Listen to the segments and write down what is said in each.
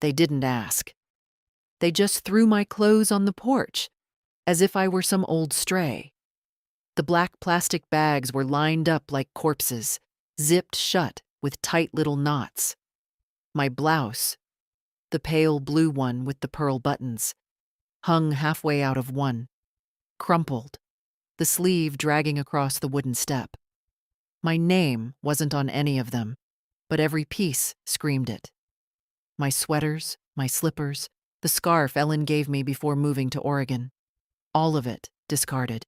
They didn't ask. They just threw my clothes on the porch, as if I were some old stray. The black plastic bags were lined up like corpses, zipped shut with tight little knots. My blouse, the pale blue one with the pearl buttons, hung halfway out of one, crumpled, the sleeve dragging across the wooden step. My name wasn't on any of them, but every piece screamed it. My sweaters, my slippers, the scarf Ellen gave me before moving to Oregon. All of it discarded.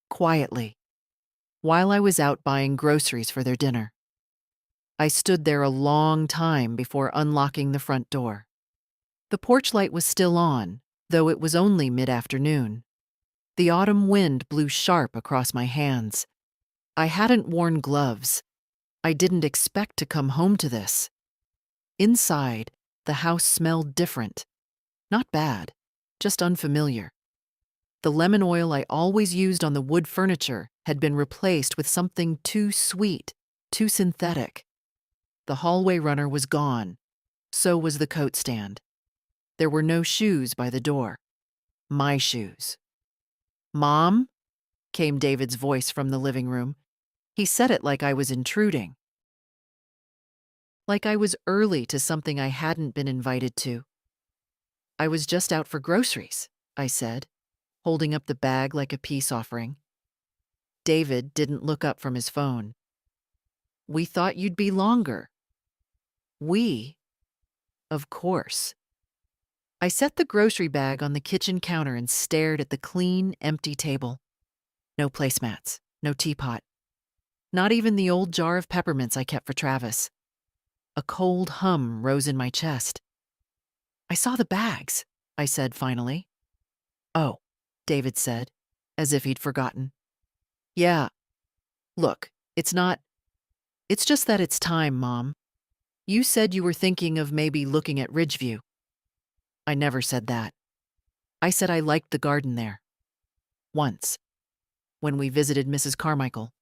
Quietly, while I was out buying groceries for their dinner. I stood there a long time before unlocking the front door. The porch light was still on, though it was only mid-afternoon. The autumn wind blew sharp across my hands. I hadn't worn gloves. I didn't expect to come home to this. Inside, the house smelled different. Not bad, just unfamiliar. The lemon oil I always used on the wood furniture had been replaced with something too sweet, too synthetic. The hallway runner was gone. So was the coat stand. There were no shoes by the door. My shoes. "Mom?" came David's voice from the living room. He said it like I was intruding. Like I was early to something I hadn't been invited to. "I was just out for groceries," I said, holding up the bag like a peace offering. David didn't look up from his phone. "We thought you'd be longer." "We?" Of course. I set the grocery bag on the kitchen counter and stared at the clean, empty table. No placemats, no teapot. Not even the old jar of peppermints I kept for Travis. A cold hum rose in my chest. "I saw the bags," I said finally. "Oh," David said, as if he'd forgotten. "Yeah. Look, it's just that it's time, Mom. You said you were thinking of maybe looking at Ridgeview." I never said that. I said I liked the garden there. Once, when we visited Mrs. Carmichael.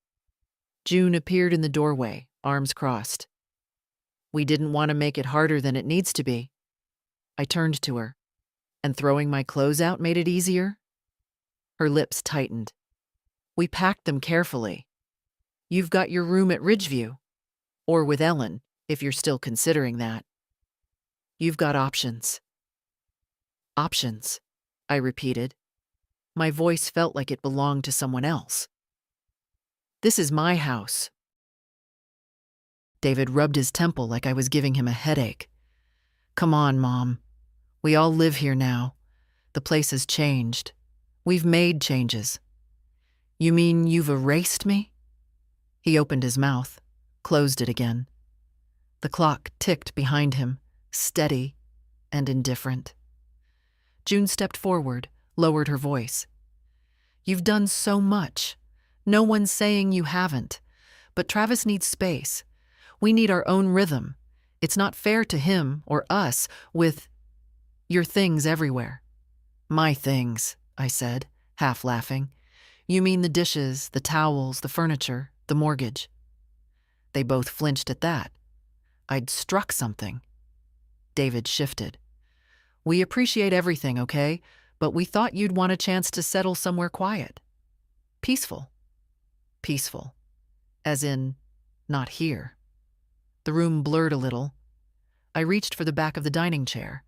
June appeared in the doorway, arms crossed. "We didn't want to make it harder than it needs to be." I turned to her. "And throwing my clothes out made it easier?" Her lips tightened. "We packed them carefully. You've got your room at Ridgeview. Or with Ellen, if you're still considering that. You've got options." "Options," I repeated. My voice felt like it belonged to someone else. "This is my house." David rubbed his temple like I was giving him a headache. "Come on, Mom. We all live here now. The place has changed. We've made changes." "You mean you've erased me?" He opened his mouth, closed it again. The clock ticked behind him, steady and indifferent. June stepped forward, lowered her voice. "You've done so much. No one's saying you haven't. But Travis needs space. We need our own rhythm. It's not fair to him or us with your things everywhere." "My things," I said, half laughing. "You mean the dishes, the towels, the furniture, the mortgage." They both flinched at that. I'd struck something. David shifted. "We appreciate everything, okay? But we thought you'd want a chance to settle somewhere quiet. Peaceful. Peaceful. As in, not here." The room blurred a little. I reached for the back of the dining chair,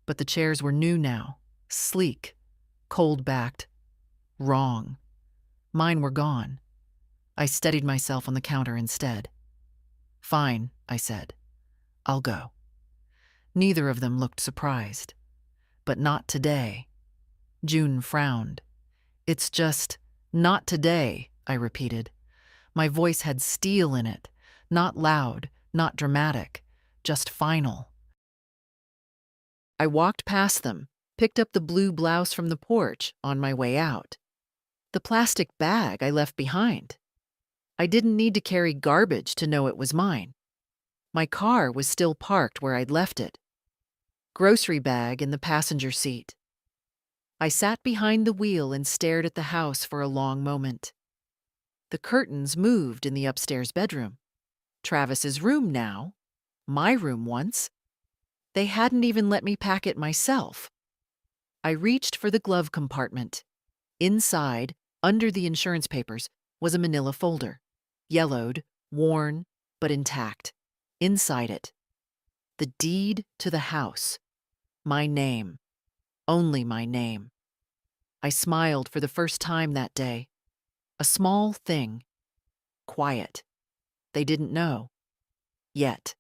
but the chairs were new now, sleek, cold-backed, wrong. Mine were gone. I steadied myself on the counter instead. "Fine," I said. "I'll go." Neither of them looked surprised. "But not today." June frowned. "It's just, not today," I repeated. My voice had steel in it, not loud, not dramatic, just final. I walked past them, picked up the blue blouse from the porch on my way out. The plastic bag I left behind. I didn't need to carry garbage to know it was mine. My car was still parked where I'd left it. Grocery bag in the passenger seat. I sat behind the wheel and stared at the house for a long moment. The curtains moved in the upstairs bedroom. Travis's room now. My room once. They hadn't even let me pack it myself. I reached for the glove compartment. Inside, under the insurance papers, was a manila folder. Yellowed, worn, but intact. Inside it, the deed to the house. My name. Only my name. I smiled for the first time that day. A small thing. Quiet. They didn't know. Yet.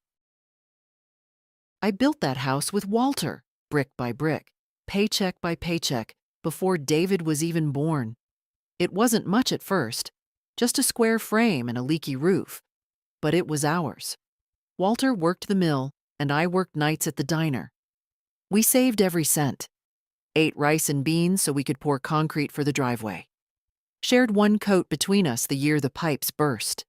I built that house with Walter, brick by brick, paycheck by paycheck, before David was even born. It wasn't much at first, just a square frame and a leaky roof. But it was ours. Walter worked the mill, and I worked nights at the diner. We saved every cent. Ate rice and beans so we could pour concrete for the driveway. Shared one coat between us the year the pipes burst.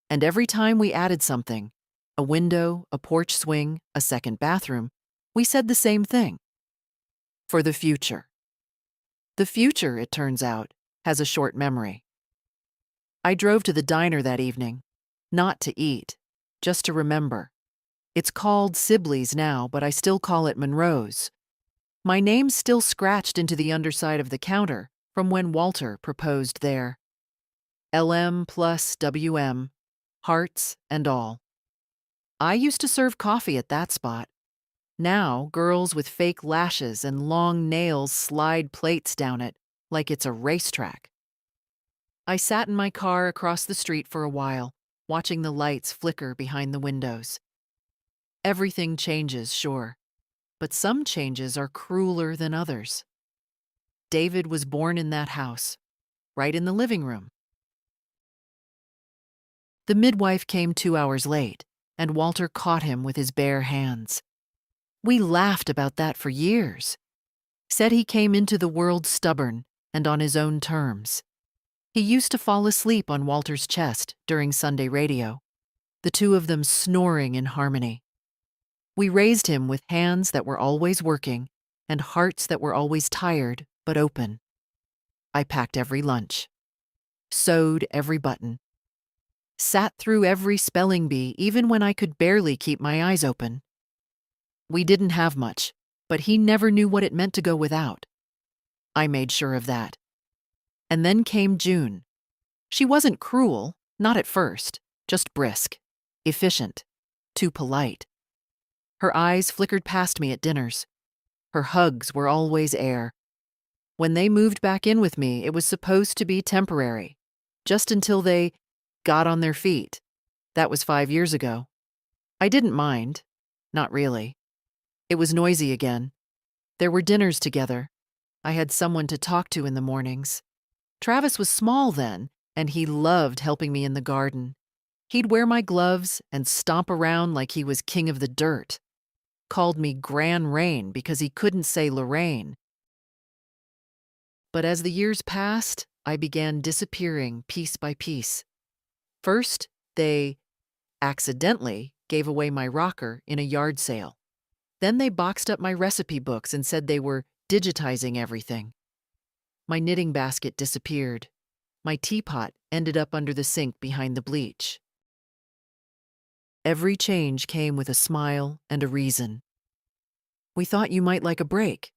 And every time we added something, a window, a porch swing, a second bathroom, we said the same thing. For the future. The future, it turns out, has a short memory. I drove to the diner that evening, not to eat, just to remember. It's called Sibley's now, but I still call it Monroe's. My name's still scratched into the underside of the counter from when Walter proposed there. LM plus WM, hearts and all. I used to serve coffee at that spot. Now, girls with fake lashes and long nails slide plates down it like it's a racetrack. I sat in my car across the street for a while, watching the lights flicker behind the windows. Everything changes, sure, but some changes are crueler than others. David was born in that house, right in the living room. The midwife came 2 hours late, and Walter caught him with his bare hands. We laughed about that for years. Said he came into the world stubborn and on his own terms. He used to fall asleep on Walter's chest during Sunday radio, the two of them snoring in harmony. We raised him with hands that were always working and hearts that were always tired but open. I packed every lunch, sewed every button, sat through every spelling bee even when I could barely keep my eyes open. We didn't have much, but he never knew what it meant to go without. I made sure of that. And then came June. She wasn't cruel, not at first, just brisk, efficient, too polite. Her eyes flickered past me at dinners. Her hugs were always air. When they moved back in with me, it was supposed to be temporary, just until they got on their feet. That was 5 years ago. I didn't mind. Not really. It was noisy again. There were dinners together. I had someone to talk to in the mornings. Travis was small then, and he loved helping me in the garden. He'd wear my gloves and stomp around like he was king of the dirt. Called me Gran Rain because he couldn't say Lorraine. But as the years passed, I began disappearing piece by piece. First, they accidentally gave away my rocker in a yard sale. Then they boxed up my recipe books and said they were digitizing everything. My knitting basket disappeared. My teapot ended up under the sink behind the bleach. Every change came with a smile and a reason. We thought you might like a break.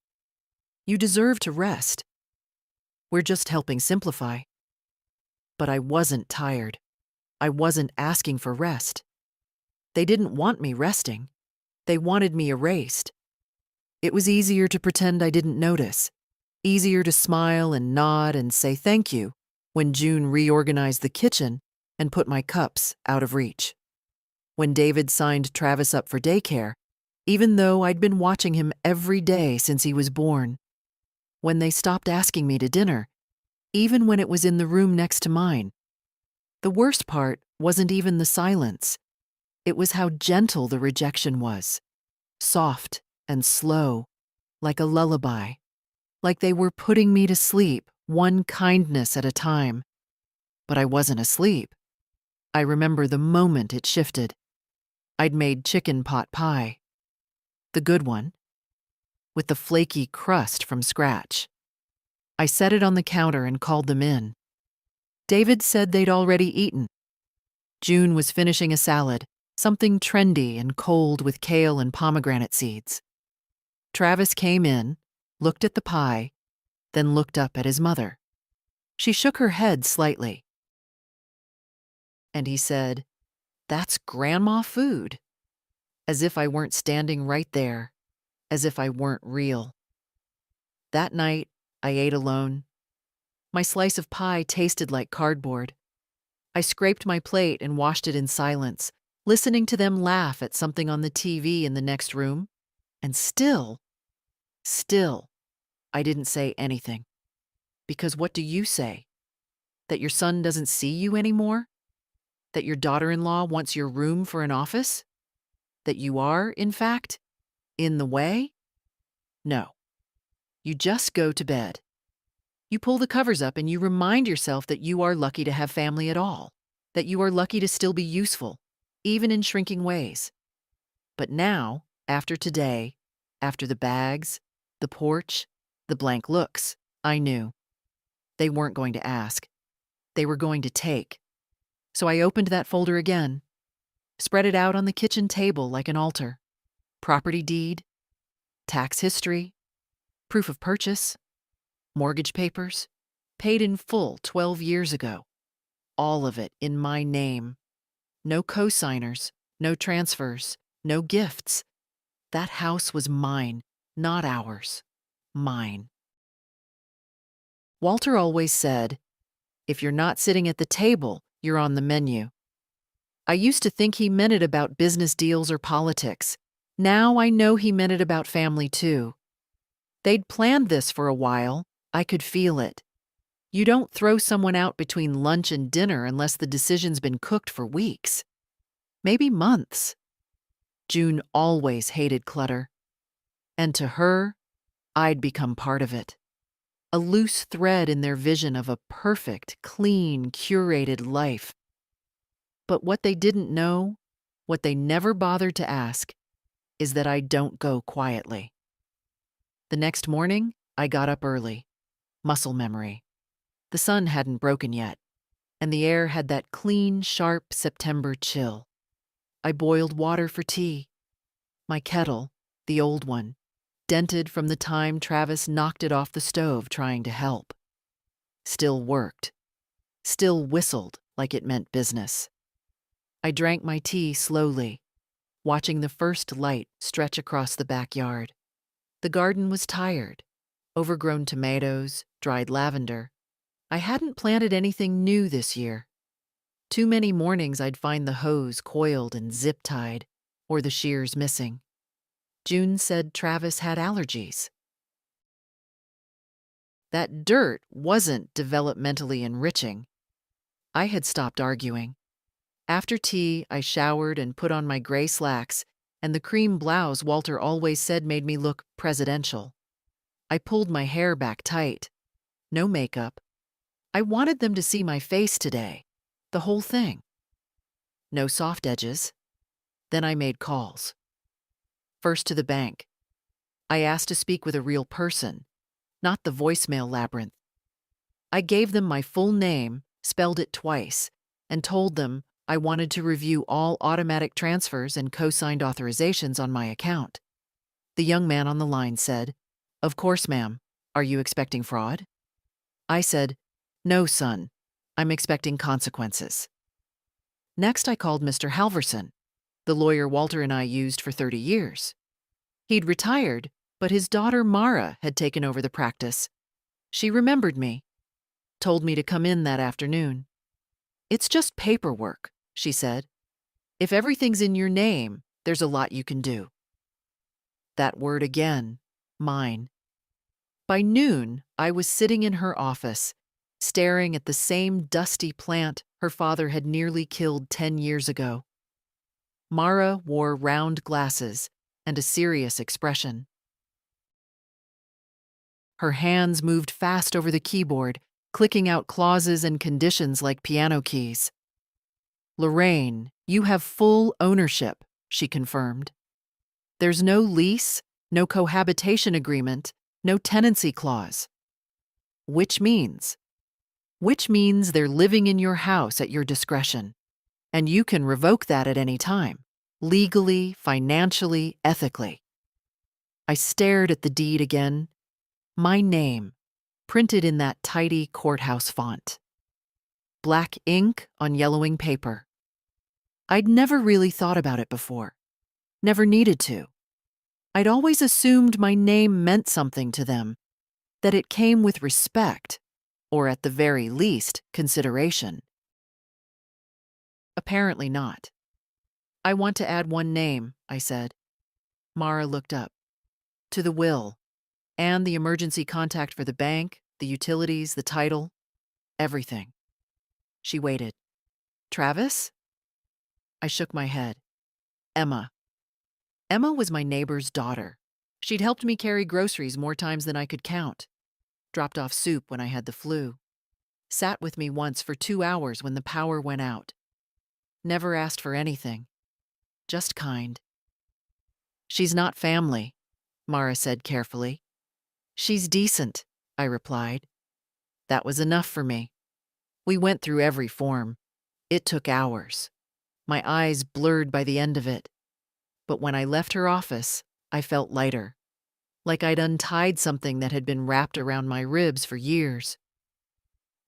You deserve to rest. We're just helping simplify. But I wasn't tired. I wasn't asking for rest. They didn't want me resting. They wanted me erased. It was easier to pretend I didn't notice. Easier to smile and nod and say thank you when June reorganized the kitchen and put my cups out of reach. When David signed Travis up for daycare, even though I'd been watching him every day since he was born. When they stopped asking me to dinner, even when it was in the room next to mine. The worst part wasn't even the silence. It was how gentle the rejection was. Soft and slow, like a lullaby. Like they were putting me to sleep, one kindness at a time. But I wasn't asleep. I remember the moment it shifted. I'd made chicken pot pie. The good one, with the flaky crust from scratch. I set it on the counter and called them in. David said they'd already eaten. June was finishing a salad, something trendy and cold with kale and pomegranate seeds. Travis came in, looked at the pie, then looked up at his mother. She shook her head slightly. And he said, "That's grandma food." As if I weren't standing right there, as if I weren't real. That night, I ate alone. My slice of pie tasted like cardboard. I scraped my plate and washed it in silence, listening to them laugh at something on the TV in the next room. And still, I didn't say anything. Because what do you say? That your son doesn't see you anymore? That your daughter-in-law wants your room for an office? That you are, in fact, in the way? No. You just go to bed. You pull the covers up and you remind yourself that you are lucky to have family at all, that you are lucky to still be useful, even in shrinking ways. But now, after today, after the bags, the porch, the blank looks, I knew. They weren't going to ask. They were going to take. So I opened that folder again, spread it out on the kitchen table like an altar. Property deed, tax history, proof of purchase, mortgage papers, paid in full 12 years ago. All of it in my name. No co-signers, no transfers, no gifts. That house was mine, not ours. Mine. Walter always said, "If you're not sitting at the table, you're on the menu." I used to think he meant it about business deals or politics. Now I know he meant it about family too. They'd planned this for a while. I could feel it. You don't throw someone out between lunch and dinner unless the decision's been cooked for weeks. Maybe months. June always hated clutter. And to her, I'd become part of it. A loose thread in their vision of a perfect, clean, curated life. But what they didn't know, what they never bothered to ask, is that I don't go quietly. The next morning, I got up early. Muscle memory. The sun hadn't broken yet, and the air had that clean, sharp September chill. I boiled water for tea. My kettle, the old one, dented from the time Travis knocked it off the stove trying to help. Still worked. Still whistled like it meant business. I drank my tea slowly, watching the first light stretch across the backyard. The garden was tired. Overgrown tomatoes, dried lavender. I hadn't planted anything new this year. Too many mornings I'd find the hose coiled and zip-tied, or the shears missing. June said Travis had allergies. That dirt wasn't developmentally enriching. I had stopped arguing. After tea, I showered and put on my gray slacks and the cream blouse Walter always said made me look presidential. I pulled my hair back tight. No makeup. I wanted them to see my face today. The whole thing. No soft edges. Then I made calls. First to the bank. I asked to speak with a real person, not the voicemail labyrinth. I gave them my full name, spelled it twice, and told them I wanted to review all automatic transfers and co-signed authorizations on my account. The young man on the line said, "Of course, ma'am. Are you expecting fraud?" I said, "No, son. I'm expecting consequences." Next, I called Mr. Halverson, the lawyer Walter and I used for 30 years. He'd retired, but his daughter Mara had taken over the practice. She remembered me, told me to come in that afternoon. "It's just paperwork," she said. "If everything's in your name, there's a lot you can do." That word again, mine. By noon, I was sitting in her office, staring at the same dusty plant her father had nearly killed 10 years ago. Mara wore round glasses and a serious expression. Her hands moved fast over the keyboard, clicking out clauses and conditions like piano keys. "Lorraine, you have full ownership," she confirmed. "There's no lease, no cohabitation agreement, no tenancy clause." Which means they're living in your house at your discretion, and you can revoke that at any time. legally, financially, ethically. I stared at the deed again. My name, printed in that tidy courthouse font. Black ink on yellowing paper. I'd never really thought about it before. Never needed to. I'd always assumed my name meant something to them, that it came with respect, or at the very least, consideration. Apparently not. I want to add one name, I said. Mara looked up. To the will, and the emergency contact for the bank, the utilities, the title, everything. She waited. Travis? I shook my head. Emma. Emma was my neighbor's daughter. She'd helped me carry groceries more times than I could count. Dropped off soup when I had the flu. Sat with me once for 2 hours when the power went out. Never asked for anything. Just kind. She's not family, Mara said carefully. She's decent, I replied. That was enough for me. We went through every form. It took hours. My eyes blurred by the end of it. But when I left her office, I felt lighter. Like I'd untied something that had been wrapped around my ribs for years.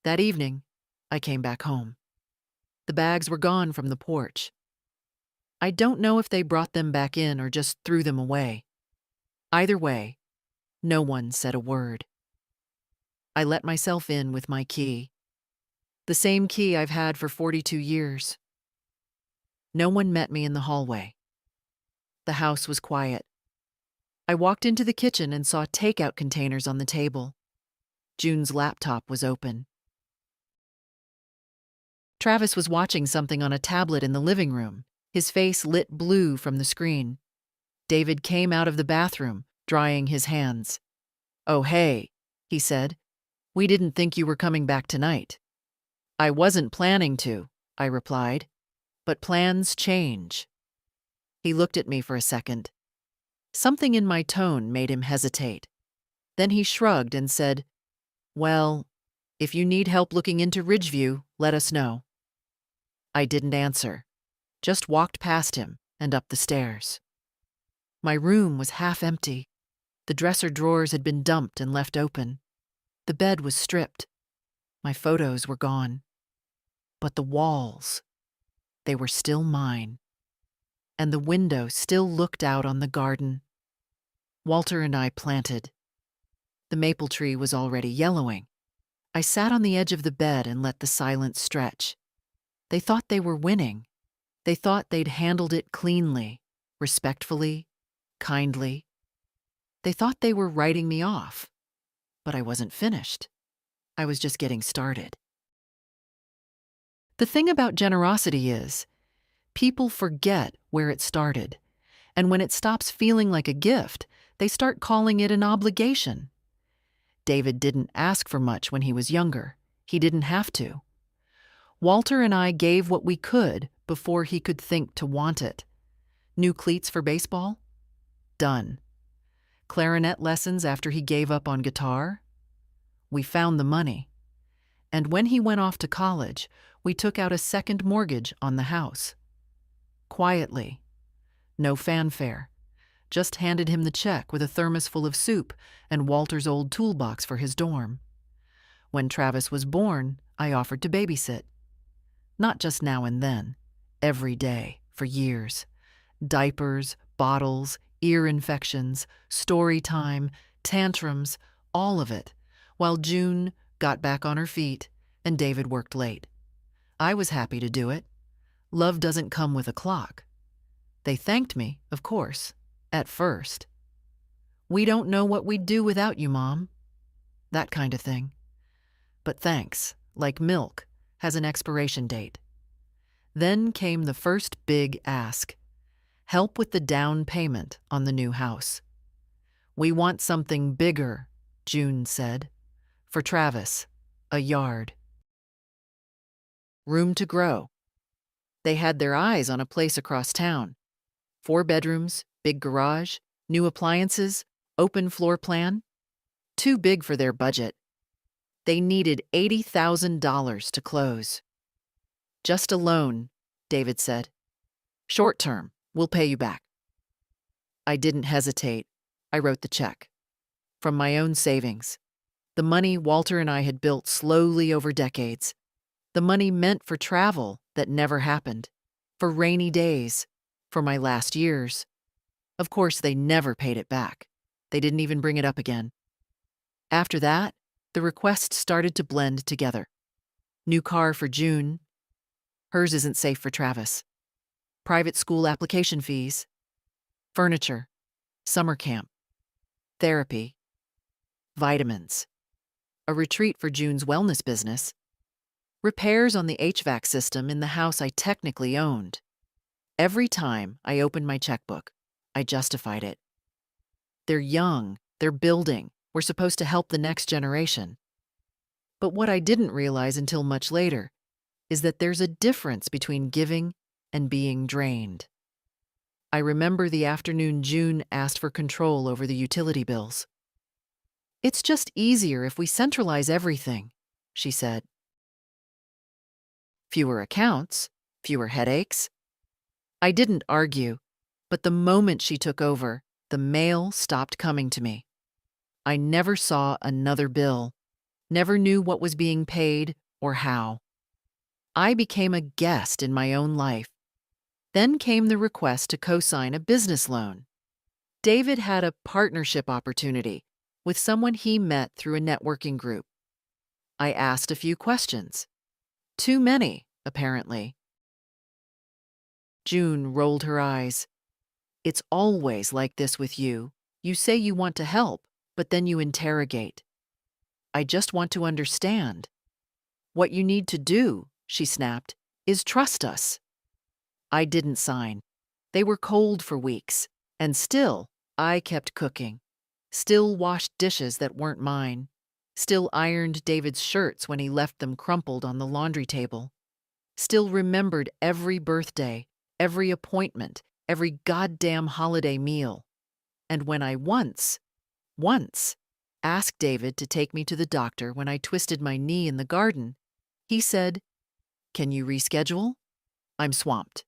That evening, I came back home. The bags were gone from the porch. I don't know if they brought them back in or just threw them away. Either way, no one said a word. I let myself in with my key. The same key I've had for 42 years. No one met me in the hallway. The house was quiet. I walked into the kitchen and saw takeout containers on the table. June's laptop was open. Travis was watching something on a tablet in the living room, his face lit blue from the screen. David came out of the bathroom, drying his hands. "Oh, hey," he said. "We didn't think you were coming back tonight." "I wasn't planning to," I replied. "But plans change." He looked at me for a second. Something in my tone made him hesitate. Then he shrugged and said, "Well, if you need help looking into Ridgeview, let us know." I didn't answer, just walked past him and up the stairs. My room was half empty. The dresser drawers had been dumped and left open. The bed was stripped. My photos were gone. But the walls, they were still mine. And the window still looked out on the garden. Walter and I planted. The maple tree was already yellowing. I sat on the edge of the bed and let the silence stretch. They thought they were winning. They thought they'd handled it cleanly, respectfully, kindly. They thought they were writing me off. But I wasn't finished. I was just getting started. The thing about generosity is, people forget where it started. And when it stops feeling like a gift, they start calling it an obligation. David didn't ask for much when he was younger. He didn't have to. Walter and I gave what we could before he could think to want it. New cleats for baseball? Done. Clarinet lessons after he gave up on guitar? We found the money. And when he went off to college, we took out a second mortgage on the house. Quietly. No fanfare. Just handed him the check with a thermos full of soup and Walter's old toolbox for his dorm. When Travis was born, I offered to babysit. Not just now and then, every day, for years. Diapers, bottles, ear infections, story time, tantrums, all of it, while June got back on her feet and David worked late. I was happy to do it. Love doesn't come with a clock. They thanked me, of course, at first. "We don't know what we'd do without you, Mom." That kind of thing. But thanks, like milk, has an expiration date. Then came the first big ask. Help with the down payment on the new house. "We want something bigger," June said. "For Travis, a yard. Room to grow." They had their eyes on a place across town. 4 bedrooms, big garage, new appliances, open floor plan. Too big for their budget. They needed $80,000 to close. "Just a loan," David said. "Short term, We'll pay you back. I didn't hesitate. I wrote the check. From my own savings. The money Walter and I had built slowly over decades. The money meant for travel that never happened. For rainy days. For my last years. Of course, they never paid it back. They didn't even bring it up again. After that, the requests started to blend together. New car for June. Hers isn't safe for Travis. Private school application fees. Furniture. Summer camp. Therapy. Vitamins. A retreat for June's wellness business. Repairs on the HVAC system in the house I technically owned. Every time I opened my checkbook, I justified it. They're young, they're building, we're supposed to help the next generation. But what I didn't realize until much later is that there's a difference between giving and being drained. I remember the afternoon June asked for control over the utility bills. "It's just easier if we centralize everything," she said. Fewer accounts, fewer headaches. I didn't argue, but the moment she took over, the mail stopped coming to me. I never saw another bill, never knew what was being paid or how. I became a guest in my own life. Then came the request to co-sign a business loan. David had a partnership opportunity with someone he met through a networking group. I asked a few questions. Too many, apparently. June rolled her eyes. "It's always like this with you. You say you want to help, but then you interrogate. I just want to understand. What you need to do," she snapped, "is trust us." I didn't sign. They were cold for weeks, and still, I kept cooking. Still washed dishes that weren't mine. Still ironed David's shirts when he left them crumpled on the laundry table. Still remembered every birthday, every appointment, every goddamn holiday meal. And when I once, asked David to take me to the doctor when I twisted my knee in the garden, he said, "Can you reschedule? I'm swamped."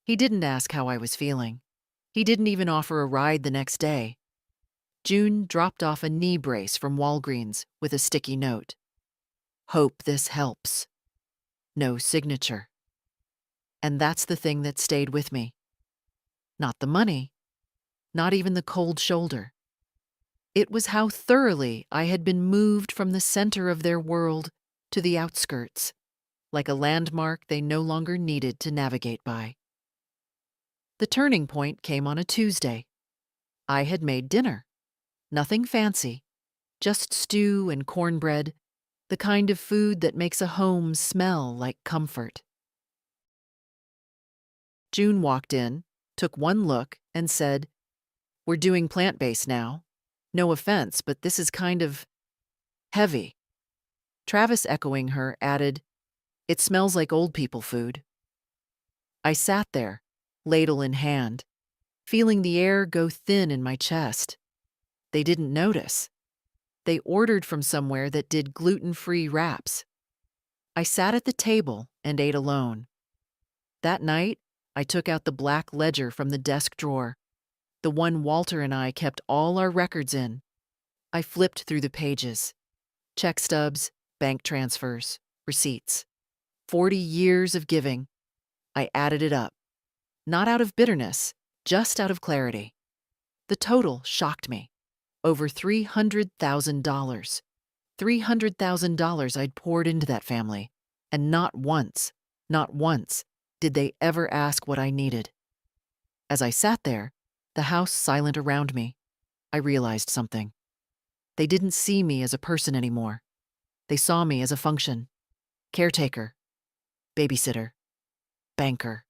He didn't ask how I was feeling. He didn't even offer a ride the next day. June dropped off a knee brace from Walgreens with a sticky note. "Hope this helps." No signature. And that's the thing that stayed with me. Not the money. Not even the cold shoulder. It was how thoroughly I had been moved from the center of their world to the outskirts, like a landmark they no longer needed to navigate by. The turning point came on a Tuesday. I had made dinner. Nothing fancy, just stew and cornbread, the kind of food that makes a home smell like comfort. June walked in, took one look, and said, "We're doing plant-based now. No offense, but this is kind of heavy." Travis, echoing her, added, "It smells like old people food." I sat there, ladle in hand, feeling the air go thin in my chest. They didn't notice. They ordered from somewhere that did gluten-free wraps. I sat at the table and ate alone. That night, I took out the black ledger from the desk drawer, the one Walter and I kept all our records in. I flipped through the pages. Check stubs, bank transfers, receipts. 40 years of giving. I added it up. Not out of bitterness, just out of clarity. The total shocked me. Over $300,000. $300,000 I'd poured into that family, and not once, did they ever ask what I needed. As I sat there, the house silent around me, I realized something. They didn't see me as a person anymore. They saw me as a function. Caretaker, babysitter, banker,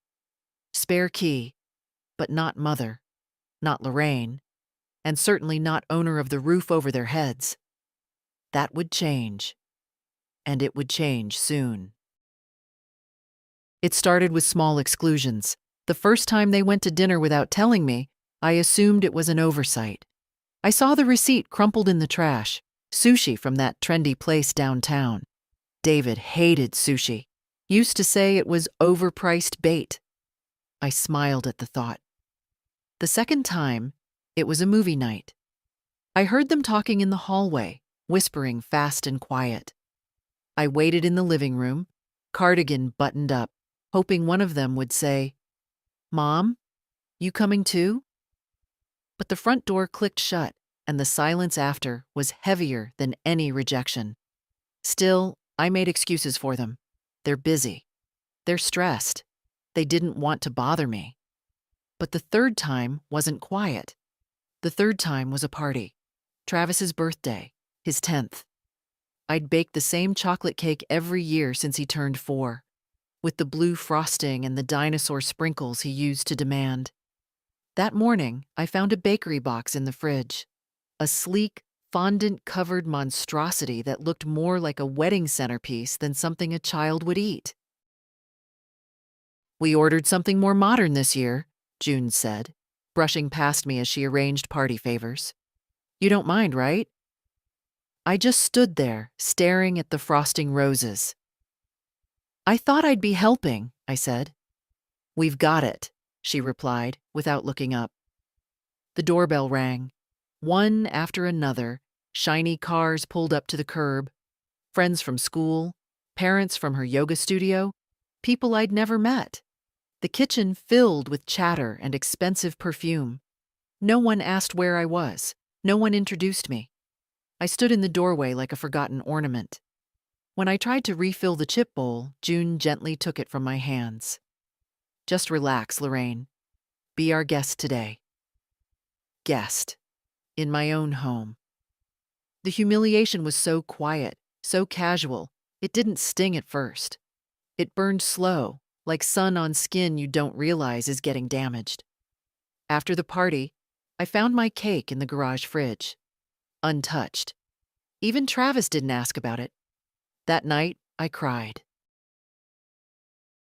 spare key, but not mother, not Lorraine, and certainly not owner of the roof over their heads. That would change, and it would change soon. It started with small exclusions. The first time they went to dinner without telling me, I assumed it was an oversight. I saw the receipt crumpled in the trash, sushi from that trendy place downtown. David hated sushi, used to say it was overpriced bait. I smiled at the thought. The second time, it was a movie night. I heard them talking in the hallway, whispering fast and quiet. I waited in the living room, cardigan buttoned up, hoping one of them would say, "Mom, you coming too?" But the front door clicked shut, and the silence after was heavier than any rejection. Still, I made excuses for them. They're busy. They're stressed. They didn't want to bother me. But the third time wasn't quiet. The third time was a party. Travis's birthday, his 10th. I'd baked the same chocolate cake every year since he turned 4, with the blue frosting and the dinosaur sprinkles he used to demand. That morning, I found a bakery box in the fridge, a sleek, fondant-covered monstrosity that looked more like a wedding centerpiece than something a child would eat. "We ordered something more modern this year," June said, brushing past me as she arranged party favors. "You don't mind, right?" I just stood there, staring at the frosting roses. "I thought I'd be helping," I said. "We've got it," she replied, without looking up. The doorbell rang. One after another, shiny cars pulled up to the curb. Friends from school, parents from her yoga studio, people I'd never met. The kitchen filled with chatter and expensive perfume. No one asked where I was. No one introduced me. I stood in the doorway like a forgotten ornament. When I tried to refill the chip bowl, June gently took it from my hands. "Just relax, Lorraine. Be our guest today." Guest. In my own home. The humiliation was so quiet, so casual, it didn't sting at first. It burned slow, like sun on skin you don't realize is getting damaged. After the party, I found my cake in the garage fridge. Untouched. Even Travis didn't ask about it. That night, I cried.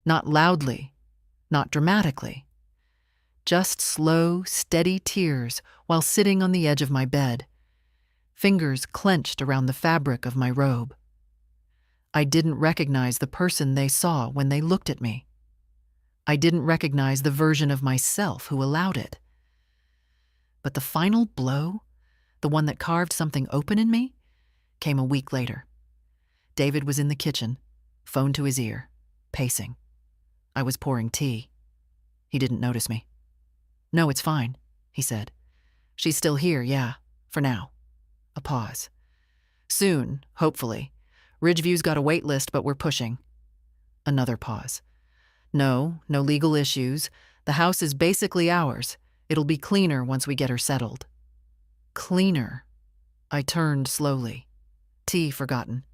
Not loudly, not dramatically. Just slow, steady tears while sitting on the edge of my bed, fingers clenched around the fabric of my robe. I didn't recognize the person they saw when they looked at me. I didn't recognize the version of myself who allowed it. But the final blow, the one that carved something open in me, came a week later. David was in the kitchen, phone to his ear, pacing. I was pouring tea. He didn't notice me. "No, it's fine," he said. "She's still here, yeah, for now." A pause. "Soon, hopefully. Ridgeview's got a wait list, but we're pushing." Another pause. No legal issues. The house is basically ours. It'll be cleaner once we get her settled." Cleaner. I turned slowly. Tea forgotten.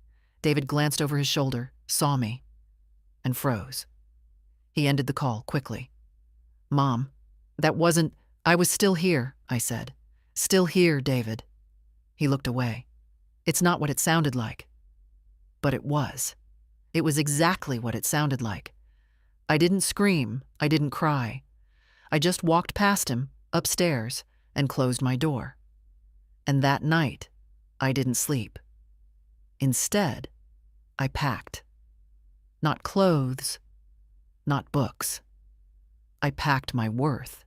David glanced over his shoulder, saw me, and froze. He ended the call quickly. "Mom, that wasn't— I was still here," I said. "Still here, David." He looked away. "It's not what it sounded like." But it was. It was exactly what it sounded like. I didn't scream. I didn't cry. I just walked past him, upstairs, and closed my door. And that night, I didn't sleep. Instead, I packed. Not clothes, not books. I packed my worth.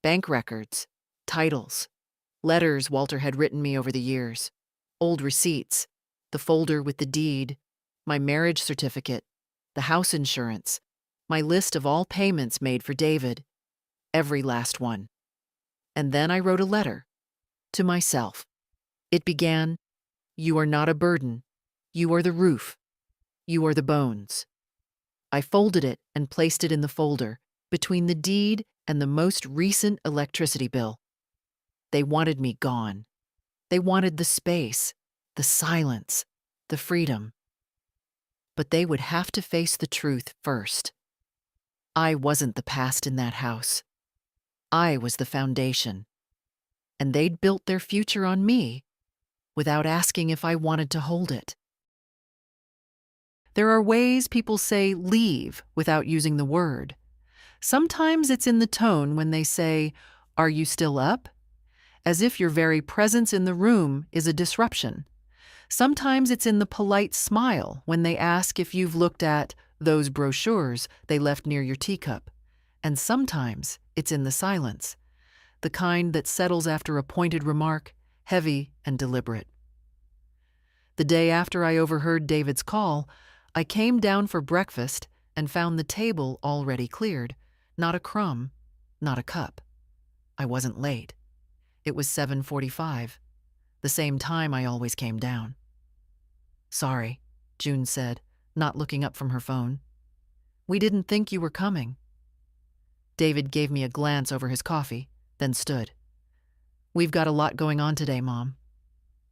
Bank records, titles, letters Walter had written me over the years, old receipts, the folder with the deed, my marriage certificate, the house insurance, my list of all payments made for David, every last one. And then I wrote a letter to myself. It began, "You are not a burden. You are the roof. You are the bones." I folded it and placed it in the folder between the deed and the most recent electricity bill. They wanted me gone. They wanted the space, the silence, the freedom. But they would have to face the truth first. I wasn't the past in that house. I was the foundation. And they'd built their future on me without asking if I wanted to hold it. There are ways people say leave without using the word. Sometimes it's in the tone when they say, "Are you still up?" as if your very presence in the room is a disruption. Sometimes it's in the polite smile when they ask if you've looked at Those brochures they left near your teacup. And sometimes it's in the silence, the kind that settles after a pointed remark, heavy and deliberate. The day after I overheard David's call, I came down for breakfast and found the table already cleared. Not a crumb, not a cup. I wasn't late. It was 7:45, the same time I always came down. "Sorry," June said, not looking up from her phone. "We didn't think you were coming." David gave me a glance over his coffee, then stood. "We've got a lot going on today, Mom.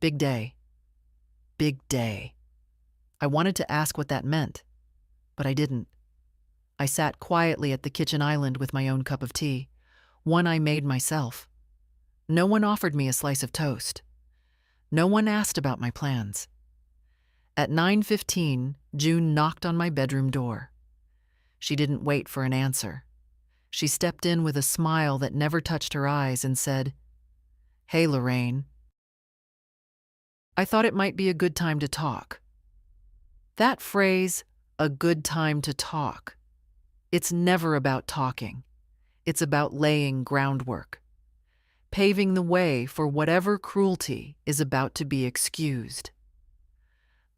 Big day. Big day." I wanted to ask what that meant, but I didn't. I sat quietly at the kitchen island with my own cup of tea, one I made myself. No one offered me a slice of toast. No one asked about my plans. At 9:15, June knocked on my bedroom door. She didn't wait for an answer. She stepped in with a smile that never touched her eyes and said, "Hey, Lorraine. I thought it might be a good time to talk." That phrase, "a good time to talk," it's never about talking. It's about laying groundwork, paving the way for whatever cruelty is about to be excused.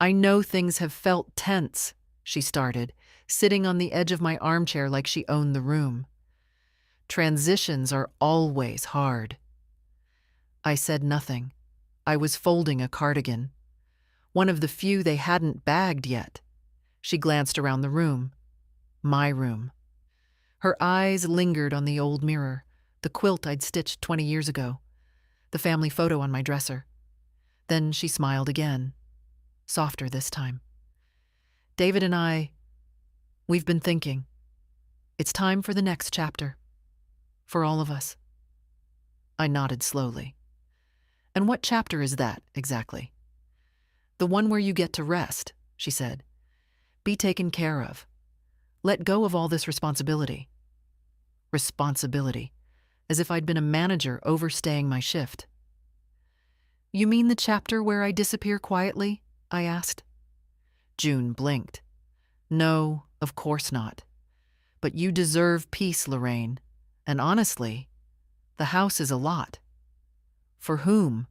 "I know things have felt tense," she started, sitting on the edge of my armchair like she owned the room. "Transitions are always hard." I said nothing. I was folding a cardigan, one of the few they hadn't bagged yet. She glanced around the room. My room. Her eyes lingered on the old mirror, the quilt I'd stitched 20 years ago, the family photo on my dresser. Then she smiled again, softer this time. "David and we've been thinking. It's time for the next chapter. For all of us." I nodded slowly. "And what chapter is that, exactly?" "The one where you get to rest," she said. "Be taken care of. Let go of all this responsibility." Responsibility, as if I'd been a manager overstaying my shift. "You mean the chapter where I disappear quietly?" I asked. June blinked. "No, of course not. But you deserve peace, Lorraine. And honestly, the house is a lot." "For whom?"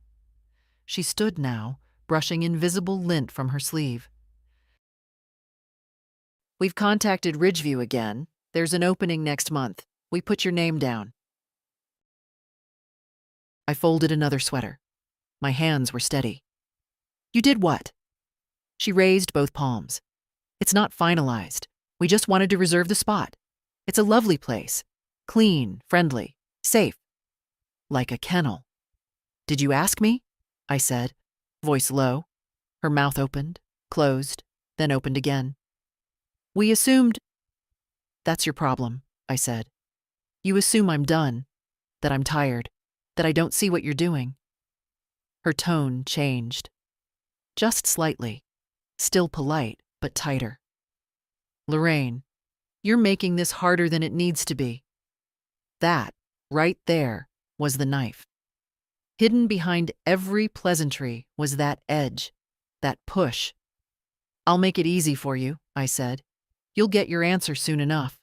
She stood now, brushing invisible lint from her sleeve. "We've contacted Ridgeview again. There's an opening next month. We put your name down." I folded another sweater. My hands were steady. "You did what?" She raised both palms. "It's not finalized. We just wanted to reserve the spot. It's a lovely place. Clean, friendly, safe. Like a kennel." "Did you ask me?" I said, voice low. Her mouth opened, closed, then opened again. "We assumed—" "That's your problem," I said. "You assume I'm done, that I'm tired, that I don't see what you're doing." Her tone changed. Just slightly. Still polite, but tighter. "Lorraine, you're making this harder than it needs to be." That, right there, was the knife. Hidden behind every pleasantry was that edge, that push. "I'll make it easy for you," I said. "You'll get your answer soon enough."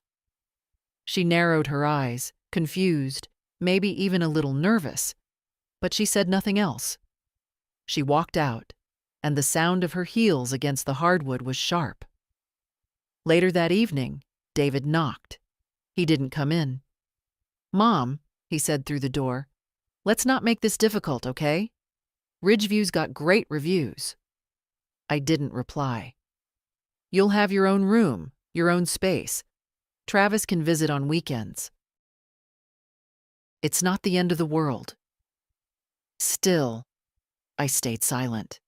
She narrowed her eyes, confused, maybe even a little nervous, but she said nothing else. She walked out, and the sound of her heels against the hardwood was sharp. Later that evening, David knocked. He didn't come in. "Mom," he said through the door, "let's not make this difficult, okay? Ridgeview's got great reviews." I didn't reply. "You'll have your own room, your own space. Travis can visit on weekends." It's not the end of the world. Still, I stayed silent.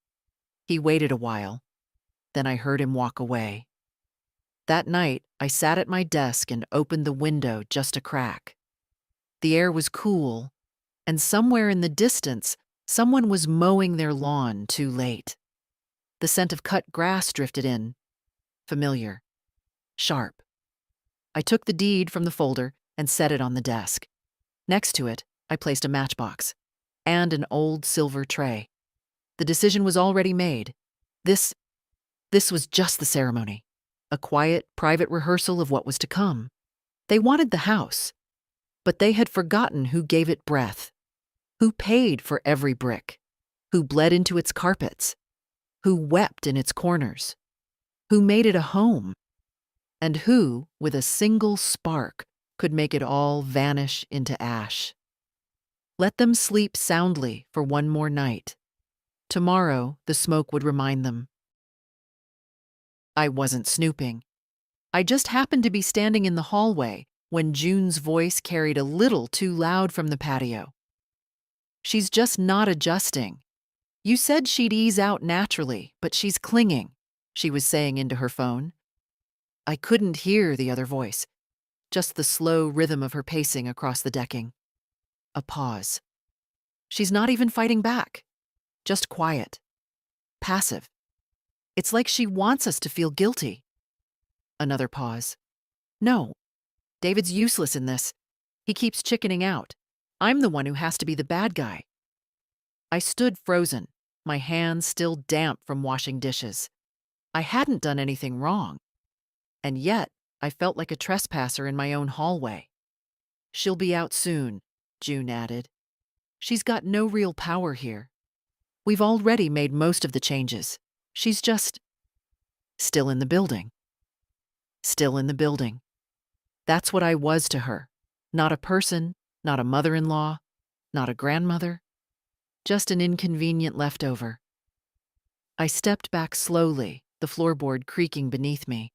He waited a while. Then I heard him walk away. That night, I sat at my desk and opened the window just a crack. The air was cool, and somewhere in the distance, someone was mowing their lawn too late. The scent of cut grass drifted in. Familiar. Sharp. I took the deed from the folder and set it on the desk. Next to it, I placed a matchbox and an old silver tray. The decision was already made. This was just the ceremony. a quiet, private rehearsal of what was to come. They wanted the house, but they had forgotten who gave it breath, who paid for every brick, who bled into its carpets, who wept in its corners, who made it a home, and who, with a single spark, could make it all vanish into ash. Let them sleep soundly for one more night. Tomorrow, the smoke would remind them. I wasn't snooping. I just happened to be standing in the hallway when June's voice carried a little too loud from the patio. She's just not adjusting. You said she'd ease out naturally, but she's clinging, she was saying into her phone. I couldn't hear the other voice, just the slow rhythm of her pacing across the decking. A pause. She's not even fighting back, just quiet, passive. It's like she wants us to feel guilty. Another pause. No, David's useless in this. He keeps chickening out. I'm the one who has to be the bad guy. I stood frozen, my hands still damp from washing dishes. I hadn't done anything wrong. And yet, I felt like a trespasser in my own hallway. She'll be out soon, June added. She's got no real power here. We've already made most of the changes. She's just still in the building. Still in the building. That's what I was to her. Not a person, not a mother-in-law, not a grandmother, just an inconvenient leftover. I stepped back slowly, the floorboard creaking beneath me.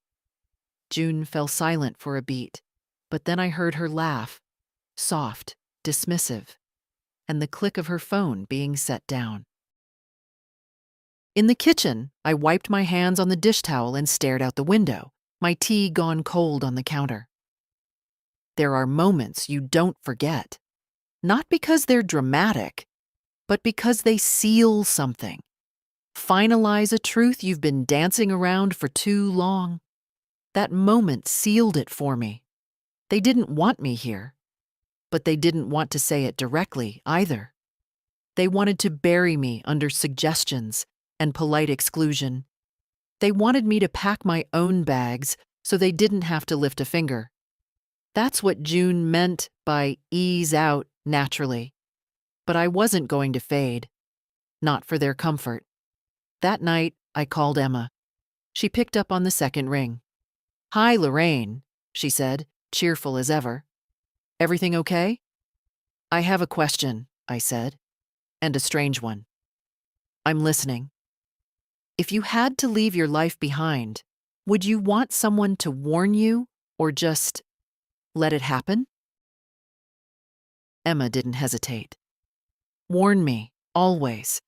June fell silent for a beat, but then I heard her laugh, soft, dismissive, and the click of her phone being set down. In the kitchen, I wiped my hands on the dish towel and stared out the window, my tea gone cold on the counter. There are moments you don't forget, not because they're dramatic, but because they seal something, finalize a truth you've been dancing around for too long. That moment sealed it for me. They didn't want me here, but they didn't want to say it directly either. They wanted to bury me under suggestions and polite exclusion. They wanted me to pack my own bags so they didn't have to lift a finger. That's what June meant by ease out naturally. But I wasn't going to fade. Not for their comfort. That night, I called Emma. She picked up on the second ring. Hi, Lorraine, she said, cheerful as ever. Everything okay? I have a question, I said, and a strange one. I'm listening. If you had to leave your life behind, would you want someone to warn you or just let it happen? Emma didn't hesitate. Warn me, always.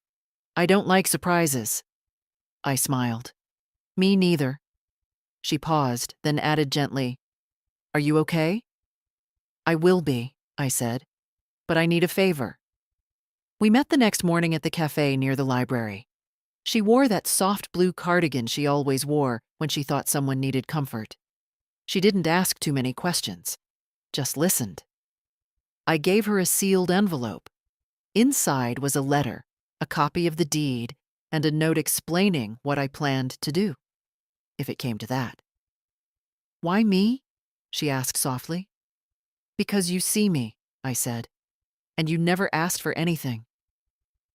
I don't like surprises. I smiled. Me neither. She paused, then added gently, Are you okay? I will be, I said, but I need a favor. We met the next morning at the cafe near the library. She wore that soft blue cardigan she always wore when she thought someone needed comfort. She didn't ask too many questions, just listened. I gave her a sealed envelope. Inside was a letter, a copy of the deed, and a note explaining what I planned to do, if it came to that. Why me? She asked softly. Because you see me, I said, and you never asked for anything.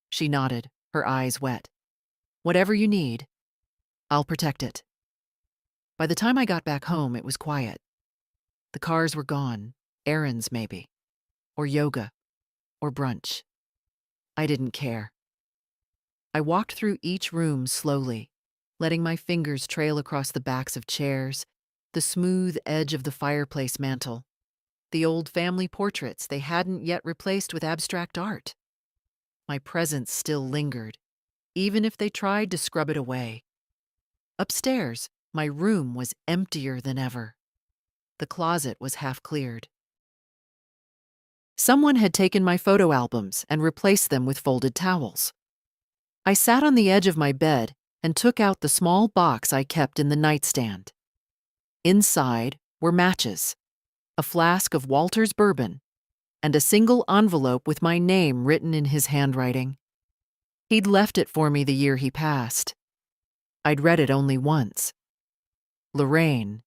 She nodded, her eyes wet. Whatever you need, I'll protect it. By the time I got back home, it was quiet. The cars were gone, errands maybe, or yoga, or brunch. I didn't care. I walked through each room slowly, letting my fingers trail across the backs of chairs, the smooth edge of the fireplace mantel, the old family portraits they hadn't yet replaced with abstract art. My presence still lingered, even if they tried to scrub it away. Upstairs, my room was emptier than ever. The closet was half cleared. Someone had taken my photo albums and replaced them with folded towels. I sat on the edge of my bed and took out the small box I kept in the nightstand. Inside were matches, a flask of Walter's bourbon, and a single envelope with my name written in his handwriting. He'd left it for me the year he passed. I'd read it only once. Lorraine,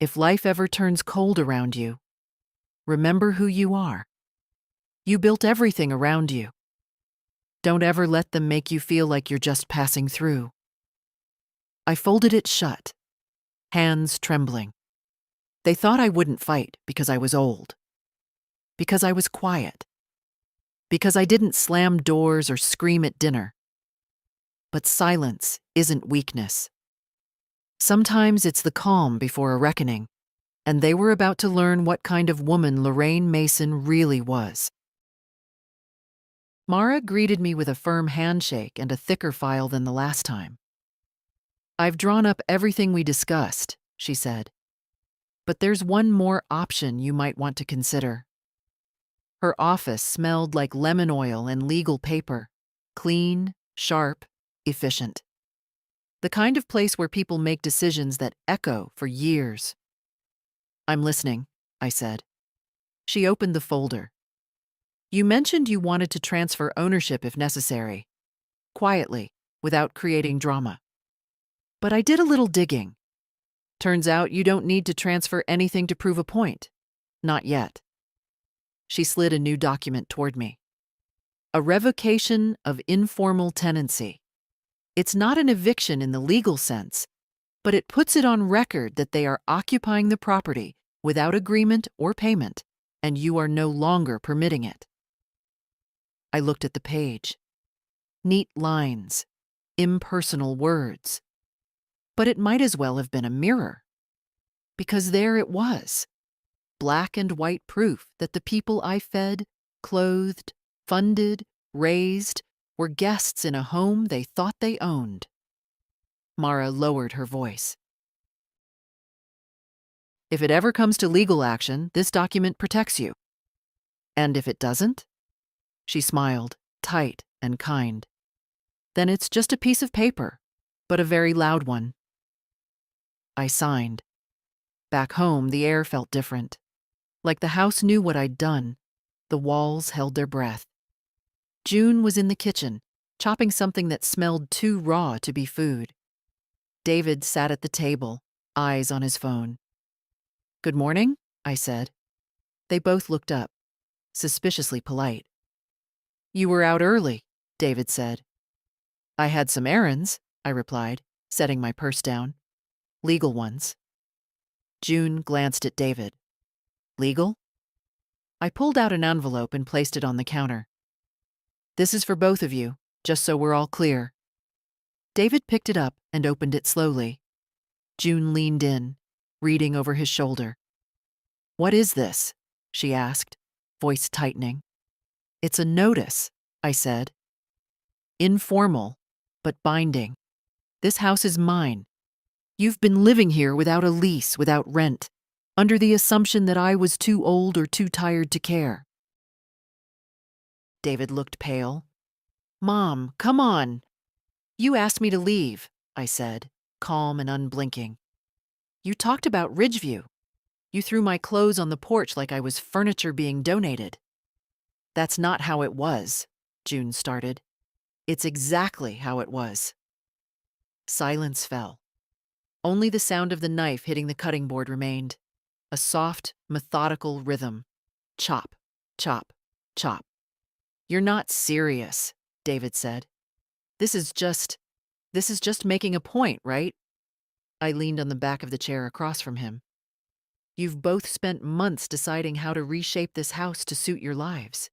if life ever turns cold around you, remember who you are. You built everything around you. Don't ever let them make you feel like you're just passing through. I folded it shut, hands trembling. They thought I wouldn't fight because I was old, because I was quiet, because I didn't slam doors or scream at dinner. But silence isn't weakness. Sometimes it's the calm before a reckoning, and they were about to learn what kind of woman Lorraine Mason really was. Mara greeted me with a firm handshake and a thicker file than the last time. "I've drawn up everything we discussed," she said. "But there's one more option you might want to consider." Her office smelled like lemon oil and legal paper, clean, sharp, efficient. The kind of place where people make decisions that echo for years. "I'm listening," I said. She opened the folder. "You mentioned you wanted to transfer ownership if necessary, quietly, without creating drama. But I did a little digging. Turns out you don't need to transfer anything to prove a point. Not yet." She slid a new document toward me. "A revocation of informal tenancy. It's not an eviction in the legal sense, but it puts it on record that they are occupying the property without agreement or payment, and you are no longer permitting it." I looked at the page. Neat lines, impersonal words. But it might as well have been a mirror. Because there it was. Black and white proof that the people I fed, clothed, funded, raised were guests in a home they thought they owned. Mara lowered her voice. "If it ever comes to legal action, this document protects you. And if it doesn't?" She smiled, tight and kind. "Then it's just a piece of paper, but a very loud one." I signed. Back home, the air felt different. Like the house knew what I'd done. The walls held their breath. June was in the kitchen, chopping something that smelled too raw to be food. David sat at the table, eyes on his phone. "Good morning," I said. They both looked up, suspiciously polite. "You were out early," David said. "I had some errands," I replied, setting my purse down. "Legal ones." June glanced at David. "Legal?" I pulled out an envelope and placed it on the counter. "This is for both of you, just so we're all clear." David picked it up and opened it slowly. June leaned in, reading over his shoulder. "What is this?" she asked, voice tightening. "It's a notice," I said. "Informal, but binding. This house is mine. You've been living here without a lease, without rent, under the assumption that I was too old or too tired to care." David looked pale. "Mom, come on." "You asked me to leave," I said, calm and unblinking. "You talked about Ridgeview. You threw my clothes on the porch like I was furniture being donated." "That's not how it was," June started. "It's exactly how it was." Silence fell. Only the sound of the knife hitting the cutting board remained. A soft, methodical rhythm. Chop, chop, chop. "You're not serious," David said. This is just making a point, right?" I leaned on the back of the chair across from him. "You've both spent months deciding how to reshape this house to suit your lives.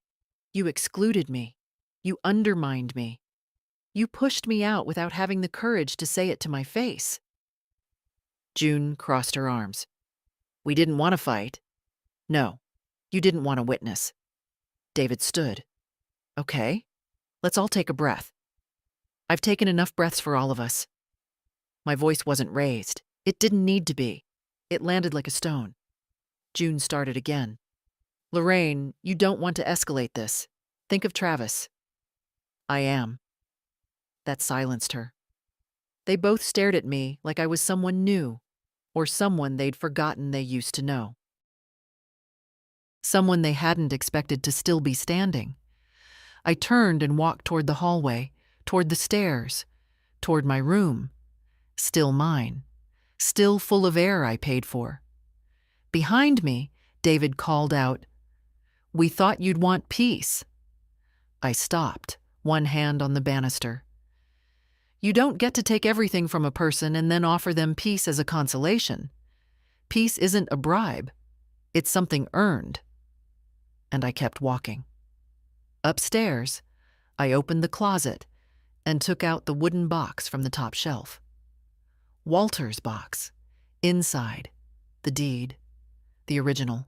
You excluded me. You undermined me. You pushed me out without having the courage to say it to my face." June crossed her arms. "We didn't want to fight." "No, you didn't want to witness." David stood. "Okay, let's all take a breath. I've taken enough breaths for all of us." My voice wasn't raised. It didn't need to be. It landed like a stone. June started again. "Lorraine, you don't want to escalate this. Think of Travis." "I am." That silenced her. They both stared at me like I was someone new, or someone they'd forgotten they used to know. Someone they hadn't expected to still be standing. I turned and walked toward the hallway, toward the stairs, toward my room, still mine, still full of air I paid for. Behind me, David called out, "We thought you'd want peace." I stopped, one hand on the banister. You don't get to take everything from a person and then offer them peace as a consolation. Peace isn't a bribe. It's something earned. And I kept walking. Upstairs, I opened the closet and took out the wooden box from the top shelf. Walter's box. Inside, the deed. The original.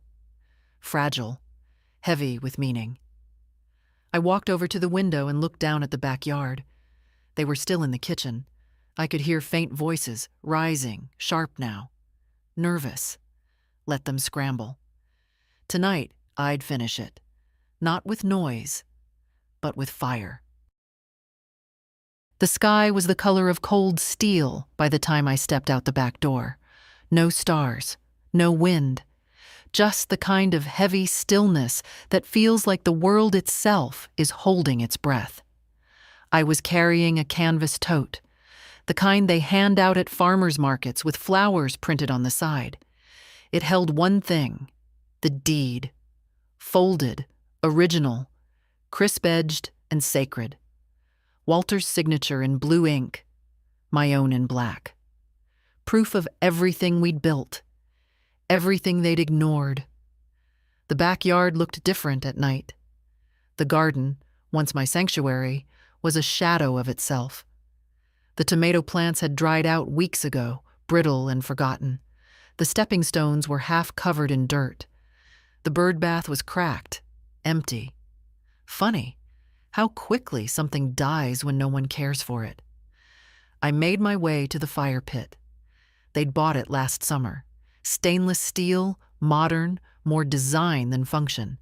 Fragile. Heavy with meaning. I walked over to the window and looked down at the backyard. They were still in the kitchen. I could hear faint voices, rising, sharp now. Nervous. Let them scramble. Tonight, I'd finish it. Not with noise, but with fire. The sky was the color of cold steel by the time I stepped out the back door. No stars, no wind. Just the kind of heavy stillness that feels like the world itself is holding its breath. I was carrying a canvas tote, the kind they hand out at farmers' markets with flowers printed on the side. It held one thing, the deed. Folded, original, crisp-edged and sacred. Walter's signature in blue ink, my own in black. Proof of everything we'd built, everything they'd ignored. The backyard looked different at night. The garden, once my sanctuary, was a shadow of itself. The tomato plants had dried out weeks ago, brittle and forgotten. The stepping stones were half covered in dirt. The bird bath was cracked, empty. Funny, how quickly something dies when no one cares for it. I made my way to the fire pit. They'd bought it last summer. Stainless steel, modern, more design than function.